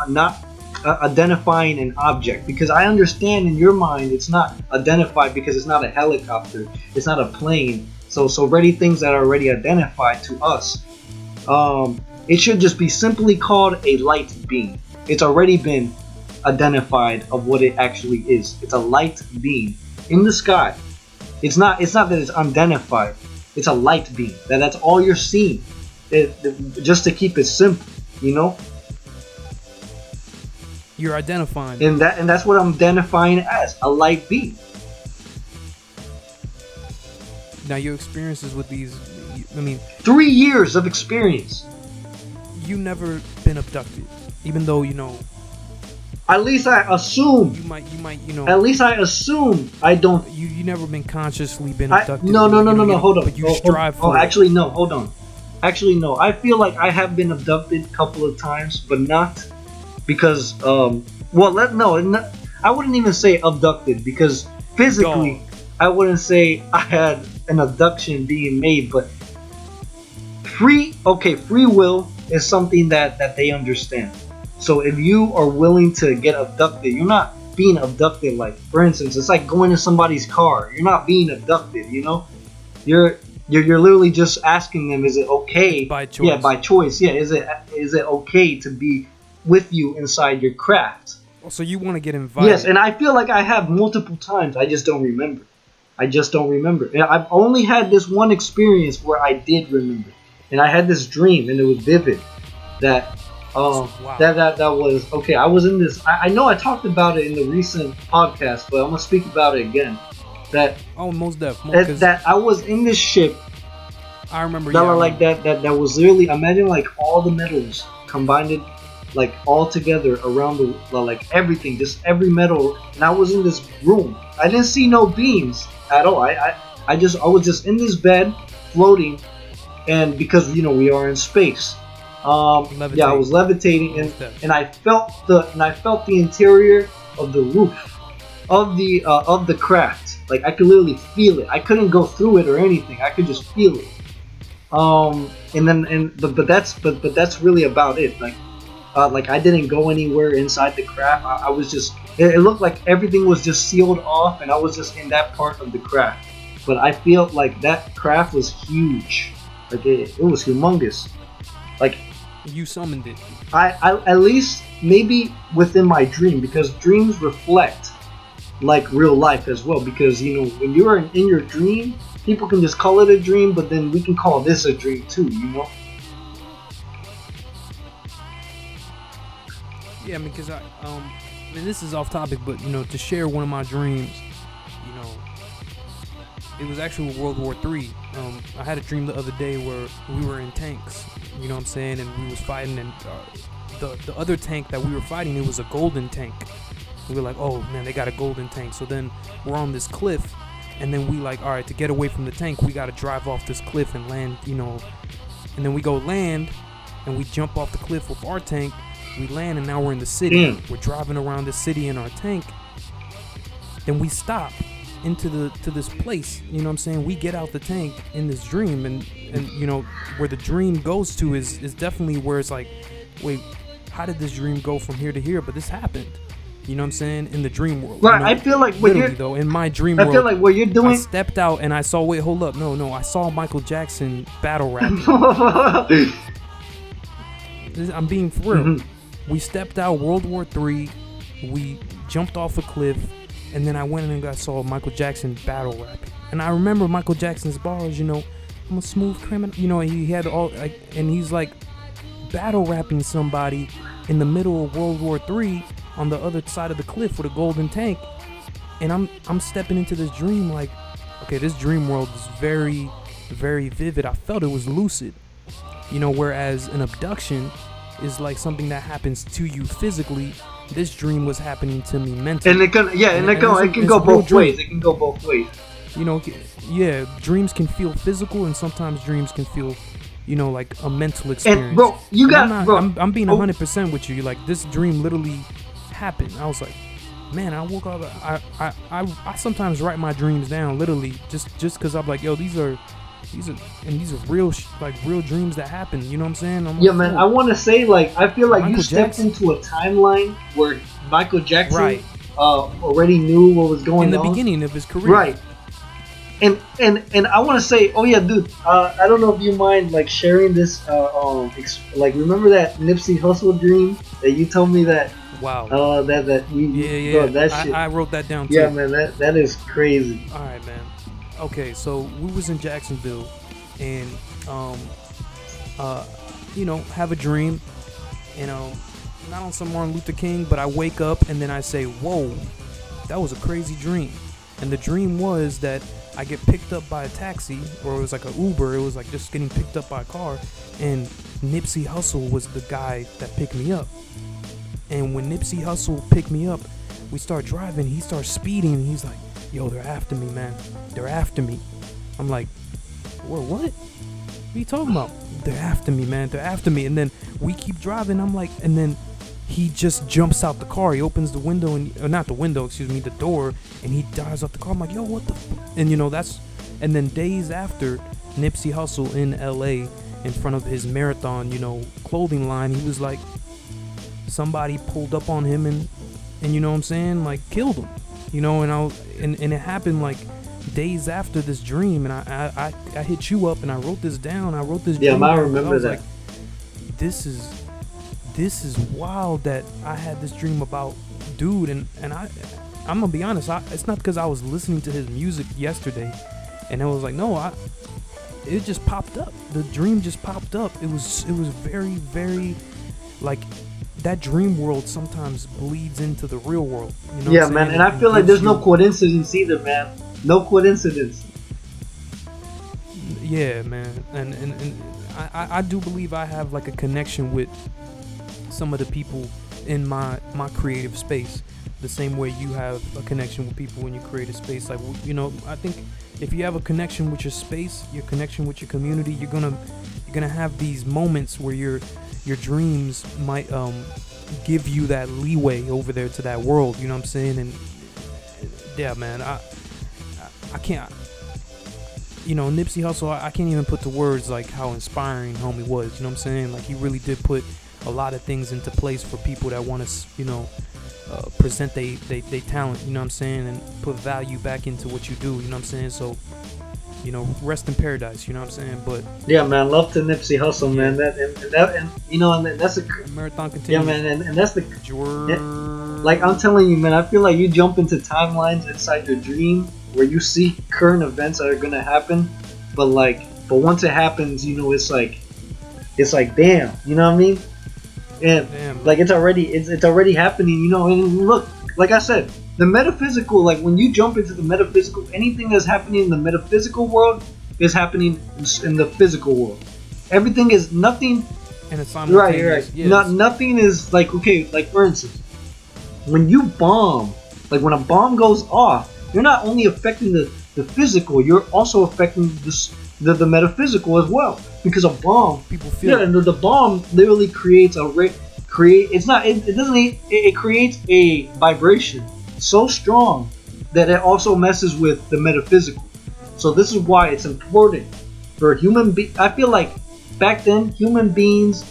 not identifying an object, because I understand in your mind it's not identified because it's not a helicopter, it's not a plane. So already things that are already identified to us. It should just be simply called a light beam. It's already been identified of what it actually is. It's a light beam in the sky. It's not that it's unidentified. It's a light beam. That's all you're seeing. Just to keep it simple, you know. You're identifying. And that's what I'm identifying as, a light beam. Now your experiences with these, I mean, 3 years of experience. You never been abducted, even though, you know. At least I assume. You might, you know. At least I assume I don't. You never been consciously been abducted. No. Hold on. But you strive for. Actually, no. Hold on. Actually, no. I feel like I have been abducted a couple of times, but not because I wouldn't even say abducted, because physically I wouldn't say I had an abduction being made, but free will is something that they understand. So if you are willing to get abducted, you're not being abducted. Like, for instance, it's like going in somebody's car. You're not being abducted, you know. You're literally just asking them, is it okay? By choice. Yeah, by choice. Yeah, is it okay to be with you inside your craft? So you want to get invited? Yes, and I feel like I have multiple times. I just don't remember. I just don't remember. And I've only had this one experience where I did remember, and I had this dream, and it was vivid. That Wow. that was okay. I was in this. I know I talked about it in the recent podcast, but I'm gonna speak about it again. That Oh, most definitely. that I was in this ship I remember. that Yeah, were like that was literally, imagine like all the metals combined, like all together around the, like everything, just every metal. And I was in this room. I didn't see no beams at all. I was just in this bed floating, and because we are in space. Yeah, I was levitating, and I felt the interior of the roof of the craft. Like I could literally feel it. I couldn't go through it or anything. I could just feel it. But that's really about it. Like I didn't go anywhere inside the craft. I was just. It looked like everything was just sealed off, and I was just in that part of the craft. But I feel like that craft was huge. Like it was humongous. Like you summoned it. I at least maybe within my dream, because dreams reflect like real life as well. Because when you're in your dream, people can just call it a dream, but then we can call this a dream too. Yeah, I mean, because and this is off topic, but to share one of my dreams, it was actually World War III. I had a dream the other day where we were in tanks, you know what I'm saying, and we was fighting, and the other tank that we were fighting, it was a golden tank. We were like, oh man, they got a golden tank. So then we're on this cliff, and then we like, all right, to get away from the tank, we got to drive off this cliff and land, and then we go land, and we jump off the cliff with our tank. We land, and now we're in the city. We're driving around the city in our tank. Then we stop to this place. You know what I'm saying? We get out the tank in this dream, and where the dream goes to is definitely where it's like, wait, how did this dream go from here to here? But this happened. You know what I'm saying? In the dream world. Right. I feel like when though, in my dream world, I feel like what you're doing. I stepped out and I saw. Wait, hold up. No. I saw Michael Jackson battle rapping. I'm being for real. Mm-hmm. We stepped out World War III. We jumped off a cliff, and then I went and saw Michael Jackson battle rapping. And I remember Michael Jackson's bars. I'm a smooth criminal. He had all and he's like battle rapping somebody in the middle of World War III on the other side of the cliff with a golden tank. And I'm stepping into this dream like, okay, this dream world is very, very vivid. I felt it was lucid. Whereas an abduction is like something that happens to you physically. This dream was happening to me mentally. And it can go both ways. It can go both ways. Yeah, dreams can feel physical, and sometimes dreams can feel, like a mental experience. And bro, I'm being 100% with you. Like this dream literally happened. I was like, man, I woke up. I sometimes write my dreams down, literally, just because I'm like, yo, these are real real dreams that happen. You know what I'm saying? Yeah, man. I want to say, like, I feel like you stepped into a timeline where Michael Jackson already knew what was going on in the beginning of his career, right? And I want to say, oh yeah, dude. I don't know if you mind like sharing this. Like, remember that Nipsey Hussle dream that you told me that? Wow. Yeah. Bro, that shit. I wrote that down too. Yeah, man. That is crazy. All right, man. Okay, so we was in Jacksonville, and have a dream, not on some Martin Luther King, but I wake up and then I say, whoa, that was a crazy dream. And the dream was that I get picked up by a taxi, or it was like an Uber. It was like just getting picked up by a car, and Nipsey Hussle was the guy that picked me up. And when Nipsey Hussle picked me up, we start driving. He starts speeding. And he's like, yo, they're after me, man. They're after me. I'm like, what are you talking about? They're after me, man. They're after me. And then we keep driving. I'm like, and then he just jumps out the car. He opens the window, the door, and he dives out the car. I'm like, yo, what the and and then days after, Nipsey Hussle in LA in front of his Marathon, clothing line, he was like, somebody pulled up on him and you know what I'm saying, like killed him. And it happened like days after this dream, and I hit you up and I wrote this down. I wrote this. Yeah, dream I remember that. Like, this is wild that I had this dream about dude, and I'm gonna be honest. It's not because I was listening to his music yesterday, and I was like, no, it just popped up. The dream just popped up. It was very, very, like, that dream world sometimes bleeds into the real world. You know yeah, man. And I feel like there's no coincidence either, man. No coincidence. Yeah, man. And I do believe I have like a connection with some of the people in my creative space, the same way you have a connection with people in your creative space. Like, you know, I think if you have a connection with your space, your connection with your community, you're gonna have these moments where your dreams might give you that leeway over there to that world. You know what I'm saying? And yeah, man, I can't. You know, Nipsey Hussle, I can't even put to words like how inspiring homie was. You know what I'm saying? Like, he really did put a lot of things into place for people that want to, you know, present they talent, you know what I'm saying, and put value back into what you do, you know what I'm saying. So, you know, rest in paradise, you know what I'm saying. But yeah, man, love to Nipsey Hussle, man. That and you know, and that's a marathon continues. Yeah, man, and that's the like I'm telling you, man. I feel like you jump into timelines inside your dream where you see current events that are gonna happen, but once it happens, you know, it's like damn, you know what I mean? And damn, like it's already happening, you know. And look, like I said, the metaphysical, like when you jump into the metaphysical, anything that's happening in the metaphysical world is happening in the physical world. Everything is nothing. And it's simultaneous. Right. Yes. Nothing is like, okay, like for instance, when you bomb, like when a bomb goes off, you're not only affecting the physical, you're also affecting the metaphysical as well. Because a bomb, people feel and the bomb literally creates it creates a vibration so strong that it also messes with the metaphysical. So this is why it's important for I feel like back then human beings,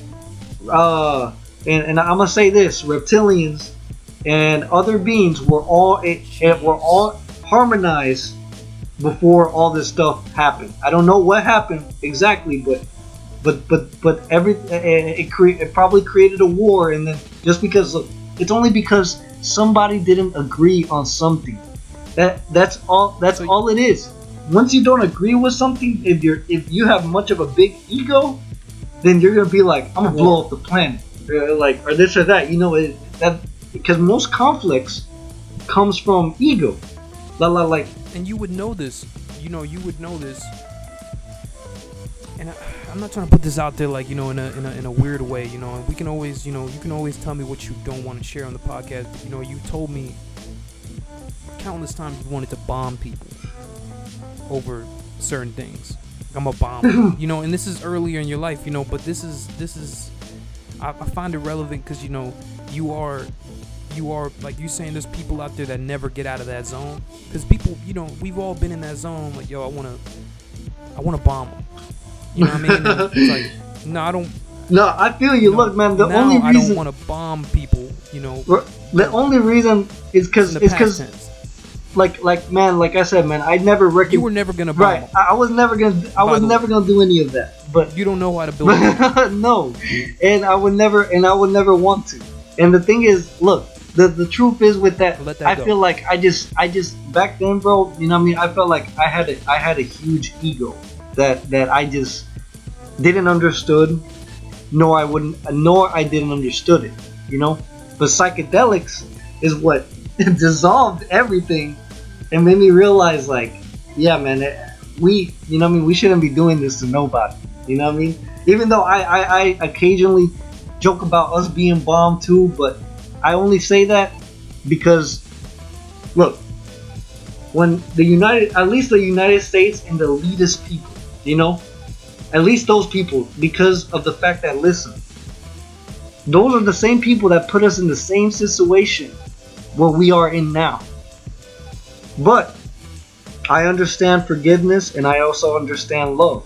and I'm gonna say this, reptilians and other beings were all harmonized before all this stuff happened. I don't know what happened exactly, but it probably created a war, and then just because it's only because somebody didn't agree on something. That's all it is. Once you don't agree with something, if you have much of a big ego, then you're gonna be like, I'm gonna blow up the planet, or this or that. You know, because most conflicts comes from ego. Like, and you would know this. You would know this. And I'm not trying to put this out there like, you know, in a weird way, you know. And we can always, you know, you can always tell me what you don't want to share on the podcast. But, you know, you told me countless times you wanted to bomb people over certain things. I'm a bomber, you know. And this is earlier in your life, you know. But this is I find it relevant because, you know, you are like you saying, there's people out there that never get out of that zone. Because people, you know, we've all been in that zone. Like, yo, I wanna bomb them. You know what I mean? And it's like, no, I don't. No, I feel you. Look, man, the only reason I don't want to bomb people. You know, the only reason is because like man, like I said, man, I never recognized. You were never gonna bomb. Right, I was never gonna do any of that. But you don't know how to build it. No, and I would never want to. And the thing is, look, the truth is with that, I feel like I just back then, bro. You know what I mean? I felt like I had a huge ego that I just didn't understood, nor I didn't understood it. You know, but psychedelics is what dissolved everything and made me realize, like, yeah, man, we shouldn't be doing this to nobody. You know what I mean? Even though I occasionally joke about us being bombed too, but I only say that because, look, when the United States and the elitist people, you know, at least those people, because of the fact that, listen, those are the same people that put us in the same situation where we are in now. But I understand forgiveness, and I also understand love,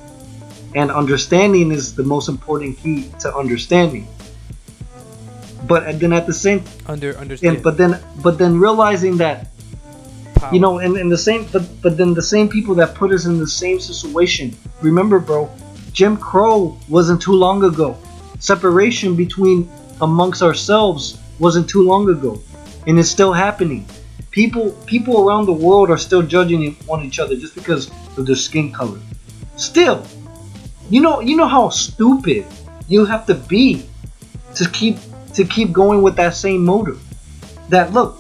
and understanding is the most important key to understanding. But then at the same understand. But then realizing that power. You know, and the same, but then the same people that put us in the same situation. Remember, bro, Jim Crow wasn't too long ago. Separation amongst ourselves wasn't too long ago, and it's still happening. people around the world are still judging on each other just because of their skin color. Still, you know how stupid you have to be to keep going with that same motive. That look,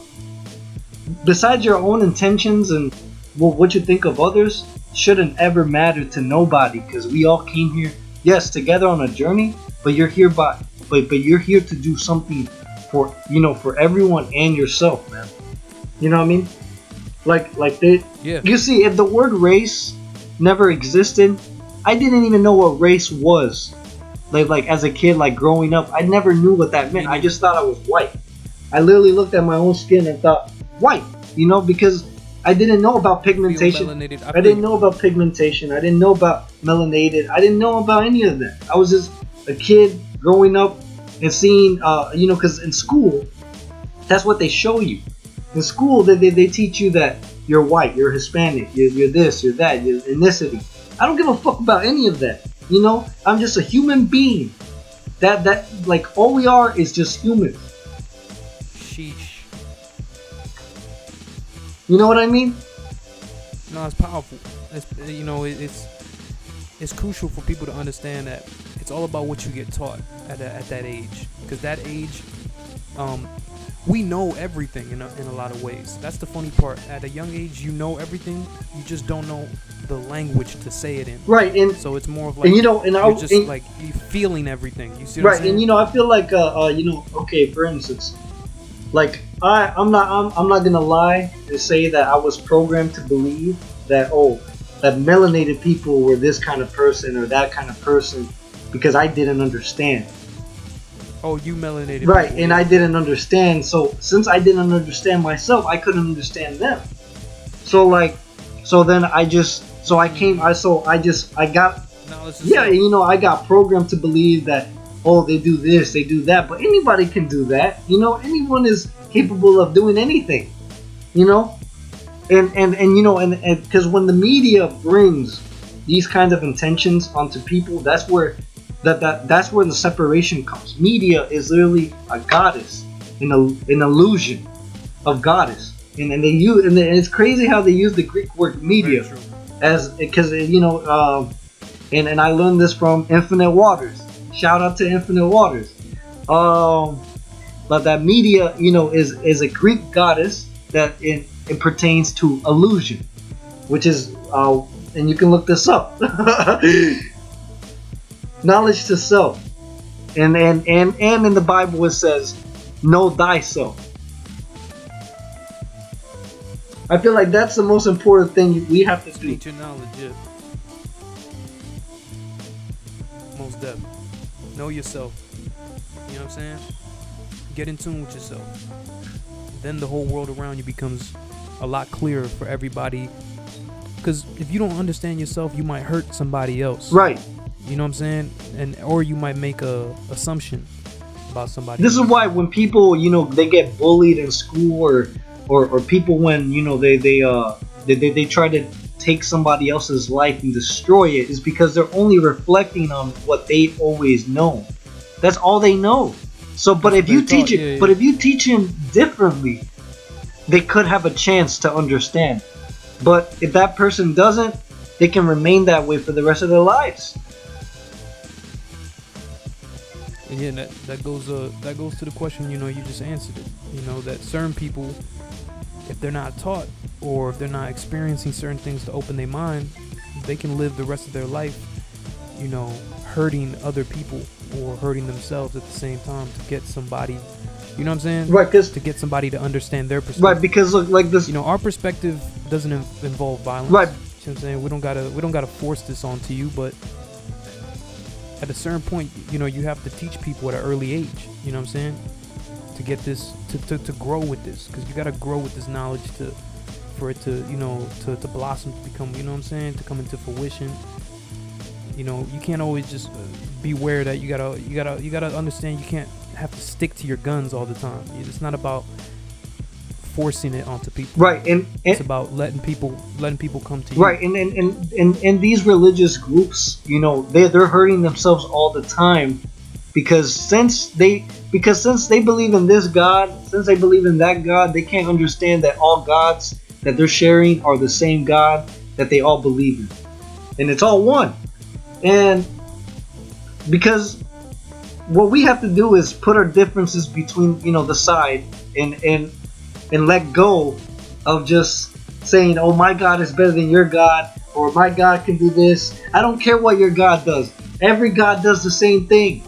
besides your own intentions and what you think of others, shouldn't ever matter to nobody, because we all came here, yes, together on a journey, but you're here but you're here to do something for for everyone and yourself, man. You know what I mean? Like they, Yeah. You see, if the word race never existed, I didn't even know what race was. Like as a kid, like growing up, I never knew what that meant. I just thought I was white. I literally looked at my own skin and thought white, because I didn't know about pigmentation. I didn't know about pigmentation. I didn't know about melanated. I didn't know about any of that. I was just a kid growing up and seeing, because in school, that's what they show you. In school, they teach you that you're white, you're Hispanic, you're this, you're that, you're ethnicity. I don't give a fuck about any of that. I'm just a human being. That like all we are is just humans. Sheesh. You know what I mean? No, it's powerful. It's crucial for people to understand that it's all about what you get taught at that age. Because that age, we know everything in a lot of ways. That's the funny part. At a young age, you know everything. You just don't know the language to say it in. Right, and so it's more of like you're feeling everything. You see what I'm saying? And I feel like okay, for instance, like I'm not gonna lie and say that I was programmed to believe that that melanated people were this kind of person or that kind of person because I didn't understand. Oh, you melanated. Right, people. And I didn't understand. So since I didn't understand myself, I couldn't understand them. So then I got programmed to believe that they do this, they do that, but anybody can do that. Anyone is capable of doing anything. And because when the media brings these kinds of intentions onto people, that's where that's where the separation comes. Media is literally a goddess, an illusion of goddess, and it's crazy how they use the Greek word media and I learned this from Infinite Waters. Shout out to Infinite Waters. But that media, is a Greek goddess that it pertains to illusion, which is and you can look this up. Knowledge to self, and in the Bible it says, "Know thyself." I feel like that's the most important thing we have to do. Speak your knowledge, yeah. Most definitely. Know yourself. You know what I'm saying? Get in tune with yourself. Then the whole world around you becomes a lot clearer for everybody. Because if you don't understand yourself, you might hurt somebody else. Right. You know what I'm saying? Or you might make a assumption about somebody. This is why when people, they get bullied in school or people when, they try to take somebody else's life and destroy it, is because they're only reflecting on what they've always known. That's all they know. So, but if you teach it, but if you teach them differently, they could have a chance to understand. But if that person doesn't, they can remain that way for the rest of their lives. And yeah, that goes to the question, you just answered it. That certain people, if they're not taught or if they're not experiencing certain things to open their mind, they can live the rest of their life, hurting other people or hurting themselves at the same time to get somebody, you know what I'm saying? Right, to get somebody to understand their perspective. Right, because look, like this, our perspective doesn't involve violence. Right. You know what I'm saying? We don't gotta force this onto you, but at a certain point, you have to teach people at an early age. You know what I'm saying? To get this, to grow with this, because you gotta grow with this knowledge for it to to blossom, to become, you know what I'm saying, to come into fruition. You can't always just beware that you gotta understand you can't have to stick to your guns all the time. It's not about forcing it onto people. Right, and it's about letting people come to you. Right, and these religious groups, they're hurting themselves all the time because since they believe in this God, since they believe in that God, they can't understand that all gods that they're sharing are the same God that they all believe in, and it's all one. And because what we have to do is put our differences between, the side, and let go of just saying, oh, my God is better than your God, or my God can do this. I don't care what your God does. Every God does the same thing.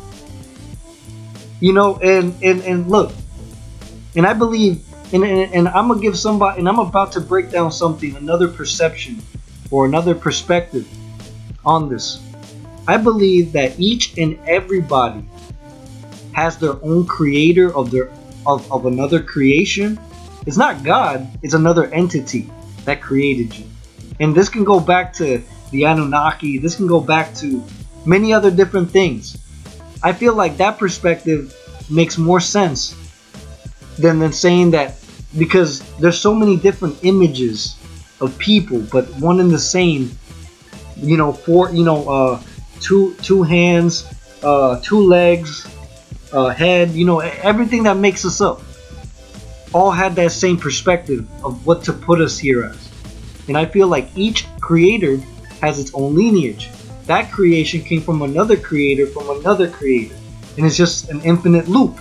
And look, and I believe, and I'm gonna give somebody, and I'm about to break down something, another perception or another perspective on this. I believe that each and everybody has their own creator of another creation. It's not God, it's another entity that created you. And this can go back to the Anunnaki, this can go back to many other different things. I feel like that perspective makes more sense than saying that, because there's so many different images of people, but one and the same, two hands, two legs, head, everything that makes us up, all had that same perspective of what to put us here as. And I feel like each creator has its own lineage. That creation came from another creator, and it's just an infinite loop.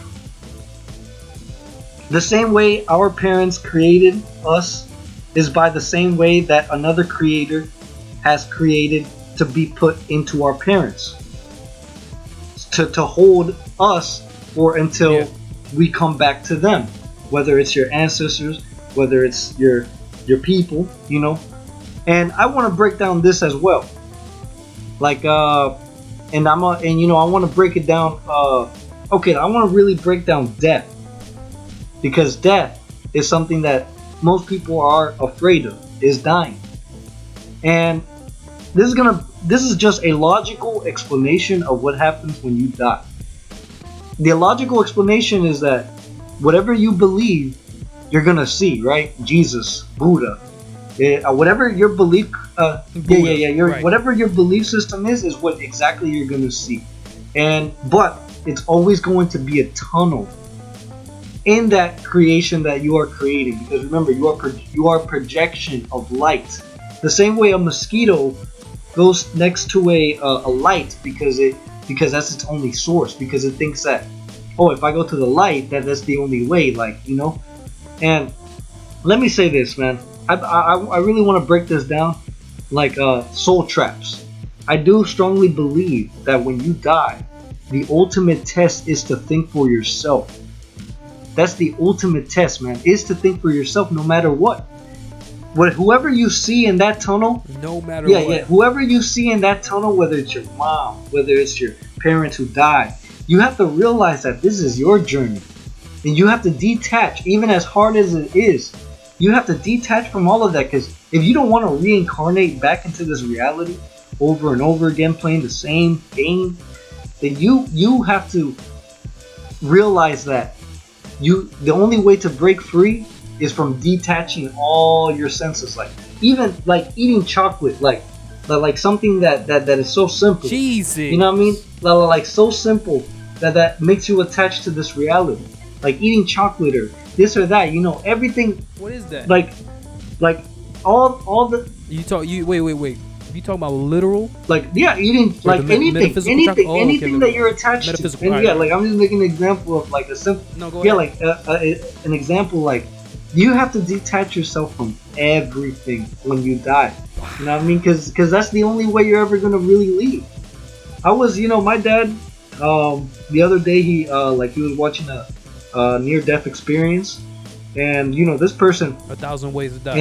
The same way our parents created us is by the same way that another creator has created to be put into our parents, to hold us for until we come back to them, whether it's your ancestors, whether it's your people, And I want to break down this as well, like I want to break it down. I want to really break down death, because death is something that most people are afraid of, is dying. And this is just a logical explanation of what happens when you die. The logical explanation is that whatever you believe, you're gonna see, right? Jesus, Buddha, whatever your belief, whatever your belief system is what exactly you're gonna see. But it's always going to be a tunnel in that creation that you are creating, because remember, you are a projection of light. The same way a mosquito goes next to a light because that's its only source, because it thinks that, oh, if I go to the light, that's the only way, And let me say this, man. I really want to break this down, like soul traps. I do strongly believe that when you die, the ultimate test is to think for yourself. That's the ultimate test, man, is to think for yourself no matter what. Whoever you see in that tunnel, no matter what. Whoever you see in that tunnel, whether it's your mom, whether it's your parents who died, you have to realize that this is your journey. And you have to detach, even as hard as it is. You have to detach from all of that, because if you don't want to reincarnate back into this reality over and over again, playing the same game, then you have to realize that the only way to break free is from detaching all your senses, even eating chocolate, like something that is so simple. Cheesy. You know what I mean? Like so simple that makes you attached to this reality. Like eating chocolate or this or that, everything. What is that? Like all the. Wait. You talking about literal? Eating anything that you're attached to. And I'm just making an example of a simple. No, go ahead. An example you have to detach yourself from everything when you die. You know what I mean? Because that's the only way you're ever gonna really leave. I was, my dad. The other day he was watching a near-death experience, and this person. 1,000 Ways to Die.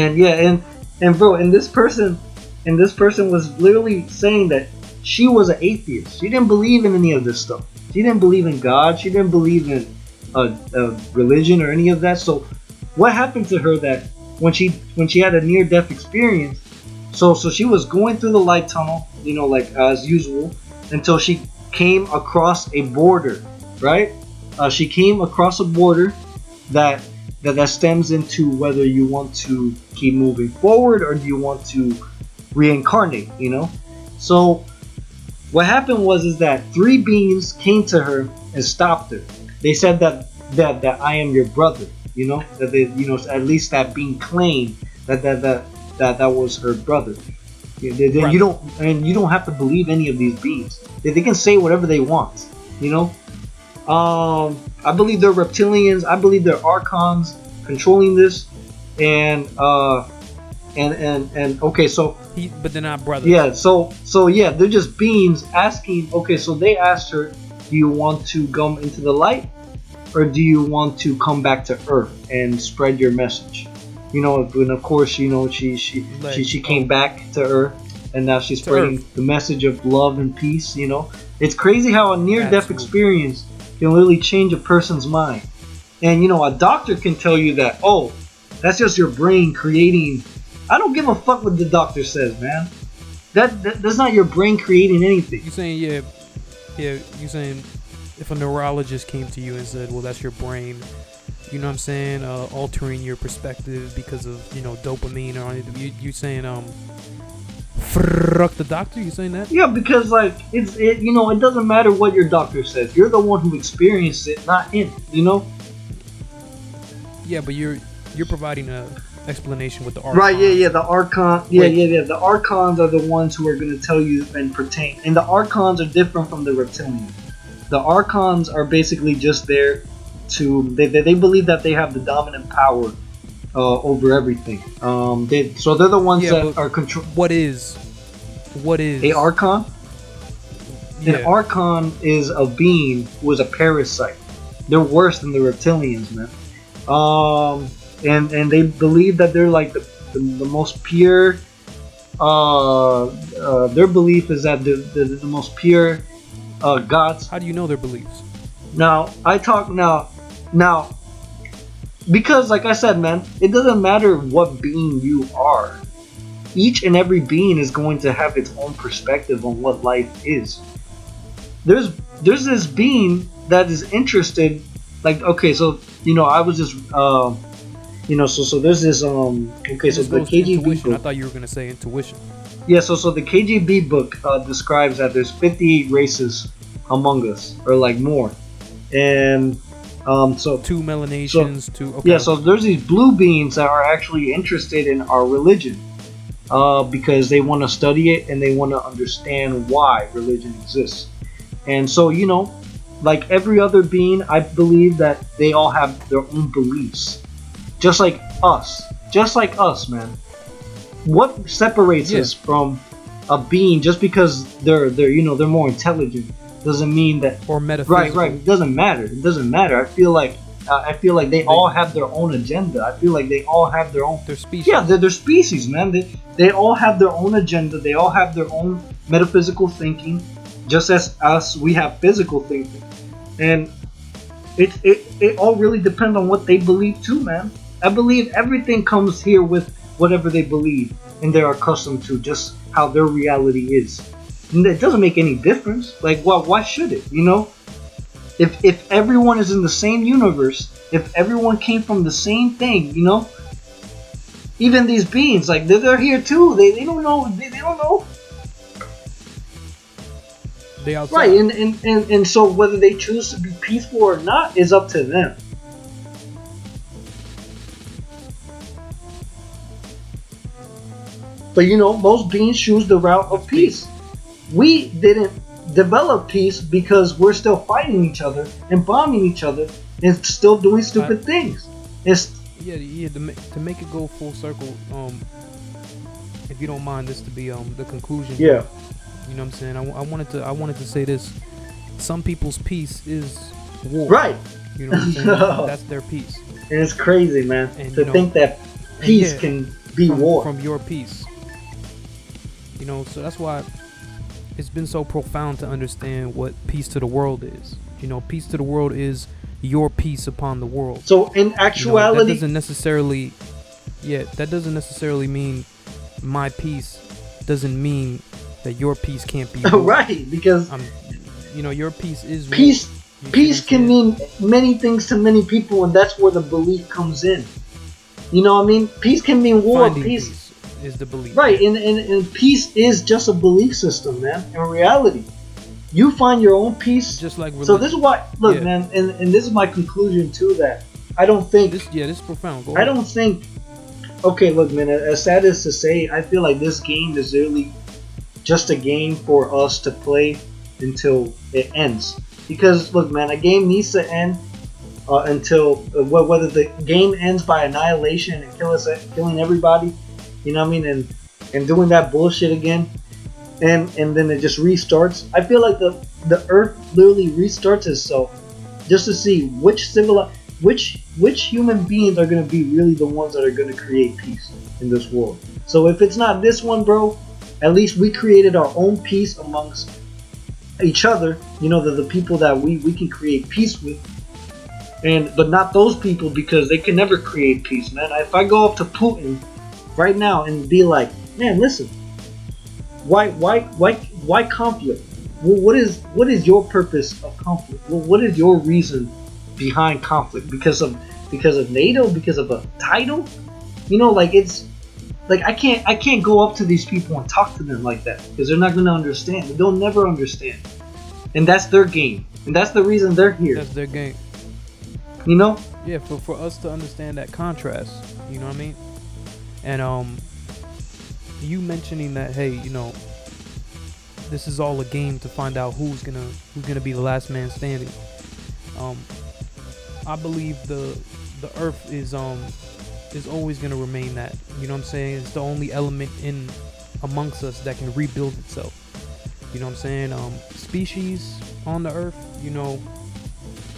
And bro, this person was literally saying that she was an atheist. She didn't believe in any of this stuff. She didn't believe in God. She didn't believe in religion or any of that. So what happened to her that when she had a near-death experience, so she was going through the light tunnel, as usual, until she came across a border, right? She came across a border that stems into whether you want to keep moving forward or do you want to reincarnate, So What happened was is that three beings came to her and stopped her. They said that I am your brother. You know that they, you know, at least that being claimed that was her brother. You don't, and you don't have to believe any of these beings. They can say whatever they want. You know. I believe they're reptilians. I believe they're archons controlling this, and okay, so but they're not brothers. Yeah, so yeah, they're just beings asking. Okay, so they asked her, "Do you want to come into the light, or do you want to come back to Earth and spread your message?" You know, and of course, you know, she came back to Earth, and now she's spreading the message of love and peace. You know, it's crazy how a near-death experience can literally change a person's mind. And you know, a doctor can tell you that, oh, that's just your brain creating. I don't give a fuck what the doctor says, man. That's not your brain creating anything. You saying you saying if a neurologist came to you and said, well, that's your brain, you know what I'm saying, altering your perspective because of, you know, dopamine or anything. You saying fuck the doctor? You saying that? Yeah, because like you know, it doesn't matter what your doctor says. You're the one who experienced it, not him. You know. Yeah, but you're providing a explanation with the archons. Right? Yeah. The archon. Yeah. The archons are the ones who are going to tell you and pertain. And the archons are different from the reptilians. The archons are basically just there to. They believe that they have the dominant power over everything. So they're the ones that are control. What is a archon? Yeah. An archon is a being who is a parasite. They're worse than the reptilians, man. And they believe that they're like the most pure. Their belief is that they're the most pure gods. How do you know their beliefs? Now because like I said, man, it doesn't matter what being you are. Each and every being is going to have its own perspective on what life is. There's this being that is interested, like, okay, so you know, I was just you know, so there's this okay, so the KGB book. I thought you were gonna say intuition. Yeah, so the KGB book describes that there's 58 races among us, or like more, and so 2 Melanesians, yeah, so there's these blue beings that are actually interested in our religion, because they want to study it and they want to understand why religion exists. And so, you know, like every other being, I believe that they all have their own beliefs, just like us, man. What separates us from a being? Just because they're you know, they're more intelligent doesn't mean that, or metaphysical. Right. It doesn't matter. I feel like they all have their own agenda. I feel like they all have their own. Their species. Yeah, they're species, man. They all have their own agenda. They all have their own metaphysical thinking, just as us. We have physical thinking, and it all really depends on what they believe too, man. I believe everything comes here with whatever they believe and they're accustomed to, just how their reality is. And it doesn't make any difference. Like, well, why should it? You know, if everyone is in the same universe, if everyone came from the same thing, you know, even these beings, like they're here too. They don't know. They don't know. They outside. Right, and so whether they choose to be peaceful or not is up to them. But you know, most beings choose the route of peace. We didn't develop peace because we're still fighting each other and bombing each other and still doing stupid things. To make it go full circle, if you don't mind this to be the conclusion. Yeah. You know what I'm saying? I wanted to say this. Some people's peace is war. Right. You know what I'm saying? That's their peace. And it's crazy, man, and, to think that peace can be war. From your peace. You know, so that's why it's been so profound to understand what peace to the world is. You know, peace to the world is your peace upon the world. So in actuality, that doesn't necessarily mean my peace doesn't mean that your peace can't be war. Right, because you know, your peace is peace. Peace can mean many things to many people, and that's where the belief comes in. You know what I mean? Peace can mean war. Peace is the belief. Right, and peace is just a belief system, man, in reality. you find your own peace. Just like religion. So this is why, look, Yeah. man, and this is my conclusion to that. I don't think This is profound. Go I ahead. don't think. Okay, look, man. As sad as to say, I feel like this game is really just a game for us to play until it ends. Because look, man, a game needs to end until whether the game ends by annihilation and killing everybody, you know what I mean, and doing that bullshit again, and then it just restarts. I feel like the Earth literally restarts itself just to see which human beings are going to be really the ones that are going to create peace in this world. So if it's not this one, bro, at least we created our own peace amongst each other. You know, the people that we can create peace with, but not those people, because they can never create peace, man. If I go up to Putin right now and be like, man, listen, why conflict? Well, what is your purpose of conflict? Well, what is your reason behind conflict? Because of NATO? Because of a title? You know, like it's like I can't go up to these people and talk to them like that, because they're not gonna understand. They'll never understand, and that's their game, and that's the reason they're here. That's their game. You know? Yeah, for us to understand that contrast, you know what I mean? And you mentioning that, hey, you know, this is all a game to find out who's gonna be the last man standing. I believe the Earth is always gonna remain that. You know what I'm saying? It's the only element in amongst us that can rebuild itself. You know what I'm saying? Species on the Earth, you know,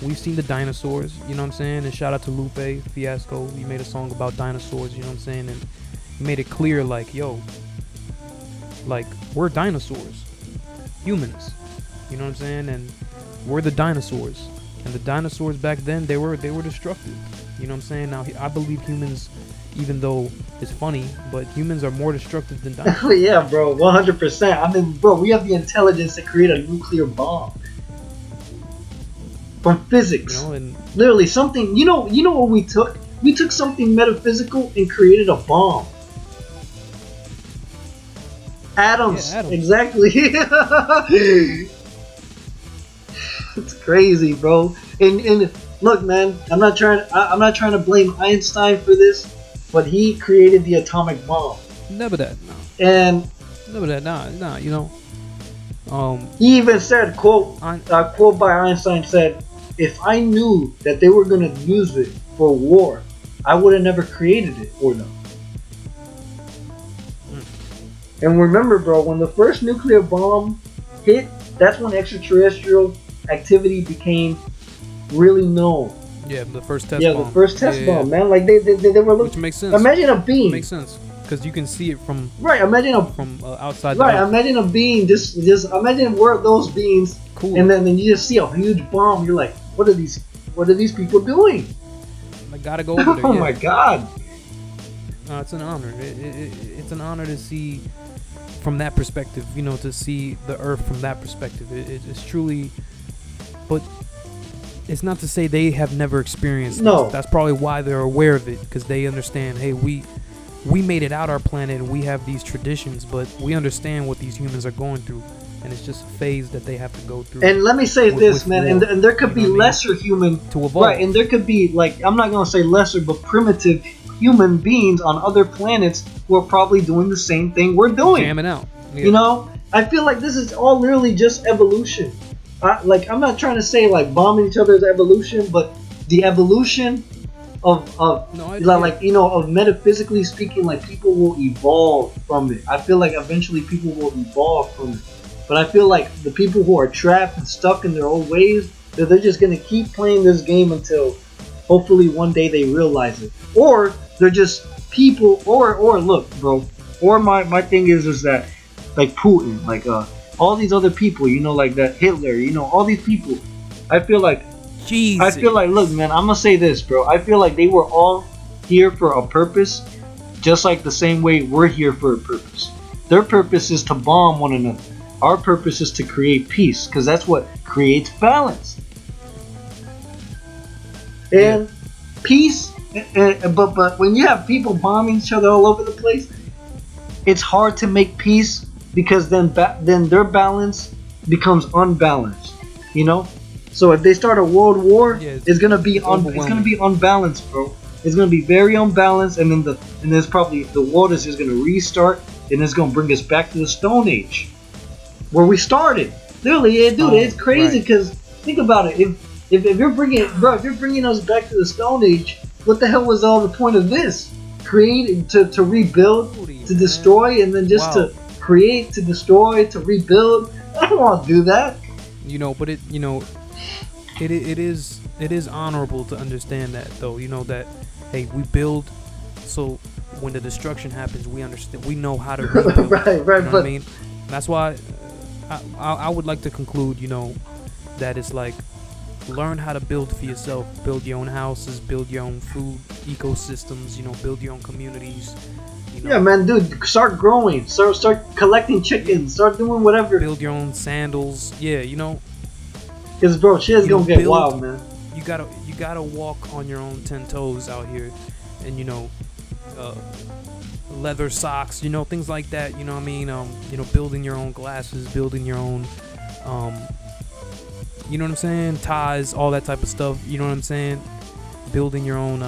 we've seen the dinosaurs, you know what I'm saying? And shout out to Lupe Fiasco. He made a song about dinosaurs, you know what I'm saying? And he made it clear, like, yo, like, we're dinosaurs, humans, you know what I'm saying? And we're the dinosaurs. And the dinosaurs back then, they were destructive, you know what I'm saying? Now, I believe humans, even though it's funny, but humans are more destructive than dinosaurs. Yeah, bro, 100%. I mean, bro, we have the intelligence to create a nuclear bomb. From physics, You know, and literally something. You know what we took? We took something metaphysical and created a bomb. Atoms, Yeah, atoms. exactly. It's crazy, bro. And look, man, I'm not trying to blame Einstein for this, but he created the atomic bomb. never that, no. And Never that, nah, you know. he even said, quote by Einstein said, if I knew that they were going to use it for war, I would have never created it for them. And remember, bro, when the first nuclear bomb hit, that's when extraterrestrial activity became really known. Yeah, the first test bomb. Yeah, the first test bomb, man. Like they were looking. Which makes sense. Imagine a beam. Makes sense, because you can see it from Imagine outside. Right, the Earth. imagine a beam. Just imagine where those beams. Cool. And then you just see a huge bomb. You're like, what are these people doing? I gotta go over there. Oh yeah. my god. It's an honor. It's an honor to see from that perspective. You know, to see the Earth from that perspective. It's truly, but it's not to say they have never experienced No. this. That's probably why they're aware of it, because they understand, hey, we made it out our planet and we have these traditions, but we understand what these humans are going through, and it's just a phase that they have to go through. And let me say this, man, war, and there could be you know what I mean? lesser human To evolve. Right, and there could be, like, I'm not gonna say lesser, but primitive human beings on other planets who are probably doing the same thing we're doing. Jamming out. Yeah. You know, I feel like this is all literally just evolution. I'm not trying to say like bombing each other is evolution, but the evolution of metaphysically speaking, like people will evolve from it. I feel like eventually people will evolve from it. But I feel like the people who are trapped and stuck in their old ways, they're just gonna keep playing this game until hopefully one day they realize it. Or they're just people, or look, bro. Or my thing is that like Putin, like all these other people, you know, like that Hitler, you know, all these people. I feel like, look, man, I'm gonna say this, bro. I feel like they were all here for a purpose, just like the same way we're here for a purpose. Their purpose is to bomb one another. Our purpose is to create peace, because that's what creates balance. And peace, but when you have people bombing each other all over the place, it's hard to make peace, because then their balance becomes unbalanced. You know, so if they start a world war, Yeah, it's gonna be it's it's gonna be unbalanced, bro. It's gonna be very unbalanced, and then there's probably the world is just gonna restart, and it's gonna bring us back to the Stone Age, where we started. Literally, yeah, dude, it's crazy because think about it. If you're bringing, bro, if you're bringing us back to the Stone Age, what the hell was all the point of this? Create to rebuild, to destroy, and then just to create, to destroy, to rebuild. I don't want to do that. You know, but it is honorable to understand that, though. You know that, hey, we build, so when the destruction happens, we understand, we know how to rebuild. Right. You know what I mean? That's why I would like to conclude, you know, that it's like, learn how to build for yourself. Build your own houses, build your own food ecosystems, you know, build your own communities. You know, yeah, man, dude, start growing, start collecting chickens, start doing whatever. Build your own sandals. Yeah, you know. Cause bro, shit is gonna get wild, man. You gotta walk on your own 10 toes out here, and you know, leather socks, you know, things like that. You know what I mean? You know, building your own glasses, building your own, you know what I'm saying? Ties, all that type of stuff. You know what I'm saying? Building your own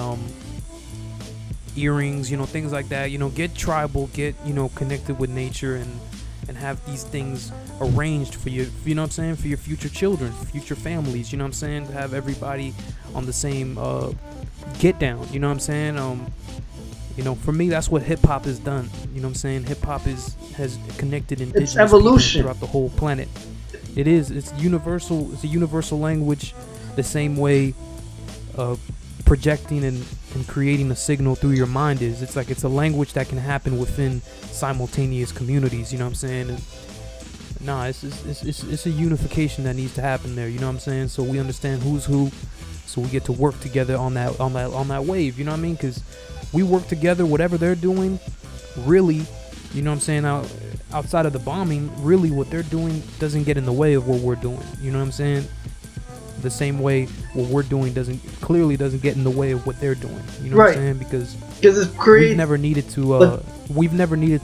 earrings, you know, things like that. You know, get tribal, get, you know, connected with nature, and have these things arranged for you. You know what I'm saying? For your future children, future families. You know what I'm saying? To have everybody on the same get down. You know what I'm saying? You know, for me, that's what hip hop has done. You know what I'm saying? Hip hop has connected indigenous it's evolution throughout the whole planet. It is. It's universal. It's a universal language. The same way projecting and creating a signal through your mind is. It's like it's a language that can happen within simultaneous communities. You know what I'm saying? And, nah, it's a unification that needs to happen there. You know what I'm saying? So we understand who's who. So we get to work together on that wave. You know what I mean? Because we work together. Whatever they're doing, really, you know what I'm saying? Outside of the bombing, really what they're doing doesn't get in the way of what we're doing. You know what I'm saying? The same way what we're doing doesn't get in the way of what they're doing. You know what I'm saying? Because it's we've never needed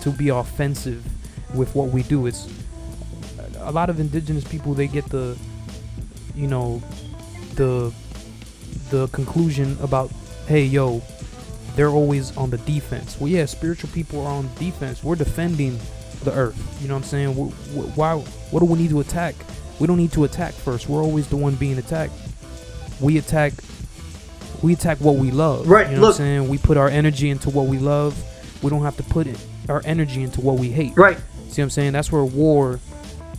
to be offensive with what we do. It's a lot of indigenous people, they get the, you know, the conclusion about, hey, yo, they're always on the defense. Well, yeah, spiritual people are on defense. We're defending the earth. You know what I'm saying? Why? What do we need to attack? We don't need to attack first. We're always the one being attacked. We attack what we love. Right. You know what I'm saying? We put our energy into what we love. We don't have to put our energy into what we hate. Right. See what I'm saying? That's where war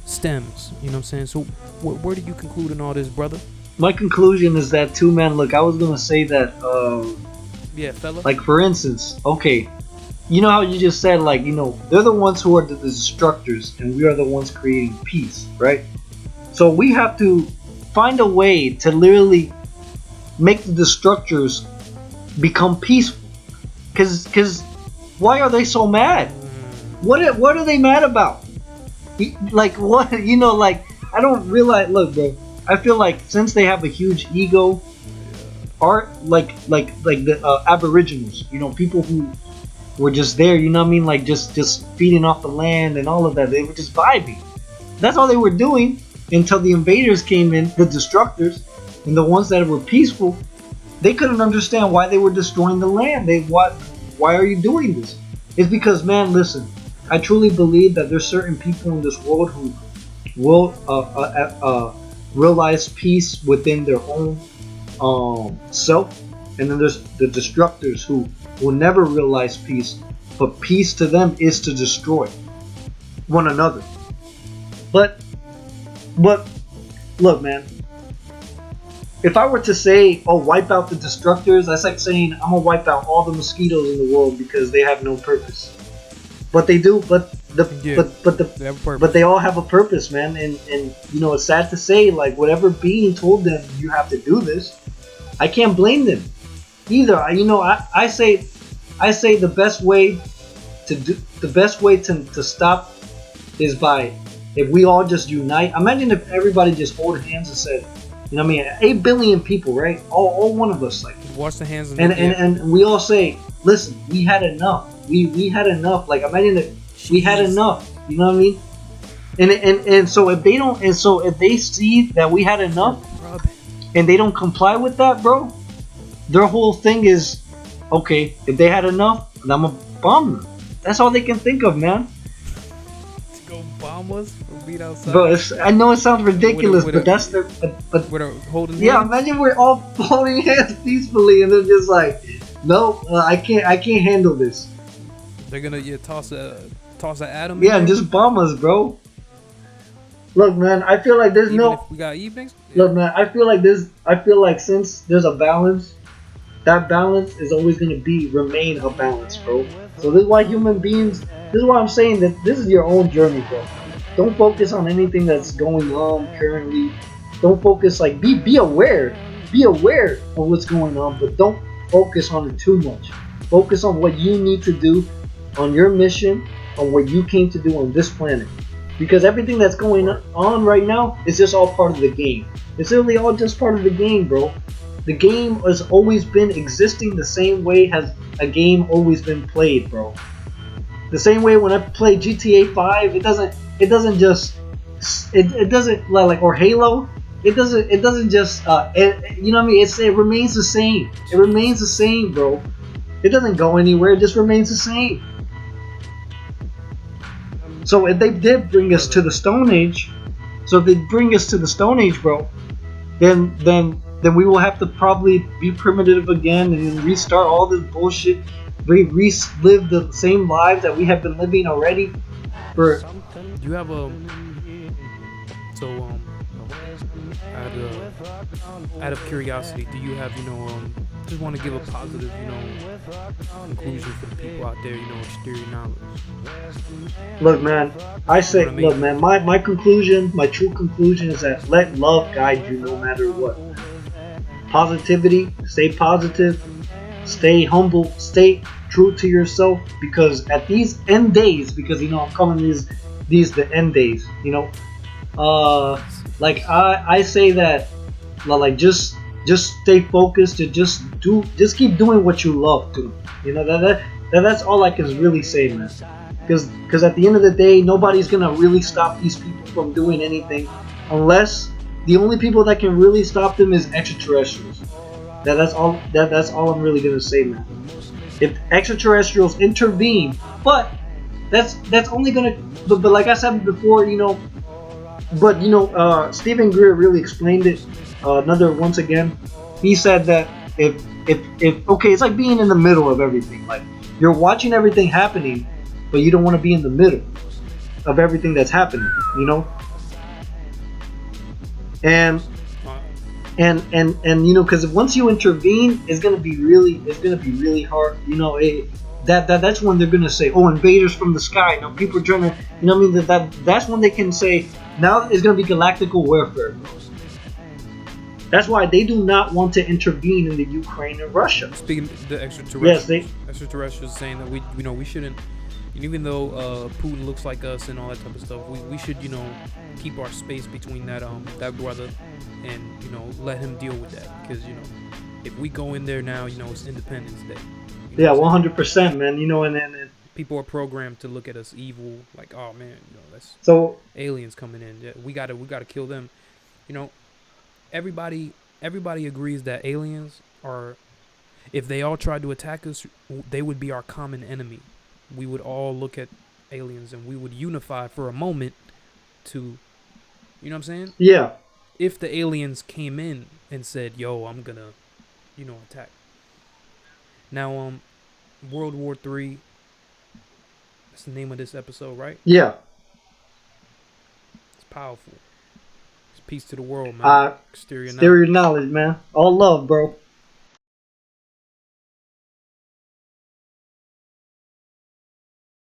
stems. You know what I'm saying? So where do you conclude in all this, brother? My conclusion is that too, man. Look, I was gonna say that. Yeah, fella. Like for instance, okay, you know how you just said, like, you know, they're the ones who are the destructors, and we are the ones creating peace, right? So we have to find a way to literally make the destructors become peaceful. Cause why are they so mad? What are they mad about? Like what? You know, like I don't realize. Look, bro. I feel like since they have a huge ego, art like the Aboriginals, you know, people who were just there, you know what I mean, like just feeding off the land and all of that. They were just vibing. That's all they were doing until the invaders came in, the destructors, and the ones that were peaceful. They couldn't understand why they were destroying the land. Why are you doing this? It's because, man, listen, I truly believe that there's certain people in this world who will realize peace within their own self, and then there's the destructors who will never realize peace, but peace to them is to destroy one another. But look, man, if I were to say, oh, wipe out the destructors, that's like saying I'm gonna wipe out all the mosquitoes in the world because they have no purpose. But they do, but they all have a purpose, man. And you know, it's sad to say, like, whatever being told them you have to do this, I can't blame them either. I say the best way to stop is by, if we all just unite. Imagine if everybody just hold hands and said, you know what I mean, 8 billion people, right? All one of us, like, wash the hands and we all say, listen, we had enough. We had enough. Like, imagine that we had enough. You know what I mean? And so if they don't, and so if they see that we had enough, and they don't comply with that, bro, their whole thing is, okay, if they had enough, then I'm gonna bomb them. That's all they can think of, man. To go bomb us or beat outside. Bro, I know it sounds ridiculous, but that's their. But with a holding yeah, hands? imagine we're all holding hands peacefully, and they're just like, no, I can't handle this. They're gonna toss a atom. Yeah, and just bomb us, bro. Look, man, I feel like there's Even if we got evenings. Look, man, I feel like since there's a balance, that balance is always gonna remain a balance, bro. So this is why human beings. This is why I'm saying that this is your own journey, bro. Don't focus on anything that's going on currently. Don't focus be aware of what's going on, but don't focus on it too much. Focus on what you need to do, on your mission, on what you came to do on this planet. Because everything that's going on right now is just all part of the game. It's literally all just part of the game, bro. The game has always been existing the same way has a game always been played, bro. The same way when I play GTA 5, it doesn't just like or Halo. It doesn't just you know what I mean? It remains the same. It remains the same, bro. It doesn't go anywhere. It just remains the same. So if they did bring us to the Stone Age, bro, then we will have to probably be primitive again and restart all this bullshit. Relive the same lives that we have been living already. For you have out of curiosity, do you have just want to give a positive conclusion for the people out there, exterior knowledge? Look, man, look, man, my conclusion, my true conclusion is that let love guide you no matter what. Positivity, stay positive, stay humble, stay true to yourself, because at these end days, because I'm calling these the end days, like I say that, like just stay focused and just keep doing what you love to. That's all I can really say, man. Because at the end of the day, nobody's gonna really stop these people from doing anything, unless the only people that can really stop them is extraterrestrials. That's all I'm really gonna say, man. If extraterrestrials intervene, but that's only gonna. But like I said before, Stephen Greer really explained it. Once again, he said that if okay, it's like being in the middle of everything. Like you're watching everything happening, but you don't want to be in the middle of everything that's happening. And because once you intervene, it's gonna be really hard. That's when they're gonna say, oh, invaders from the sky. People are trying to, that's when they can say, now it's gonna be galactical warfare. That's why they do not want to intervene in the Ukraine and Russia. Speaking of the extraterrestrials, yes, extraterrestrials saying that we shouldn't, even though Putin looks like us and all that type of stuff, we should keep our space between that brother and let him deal with that, because if we go in there now, it's Independence Day. Yeah, 100%, man. And people are programmed to look at us evil, like, oh man, that's so aliens coming in. Yeah, we gotta kill them. Everybody agrees that aliens are, if they all tried to attack us, they would be our common enemy. We would all look at aliens and we would unify for a moment to, you know what I'm saying? Yeah. If the aliens came in and said, yo, I'm gonna, attack. Now, World War 3, that's the name of this episode, right? Yeah. It's powerful. Peace to the world, man. Exterior knowledge, man. All love, bro.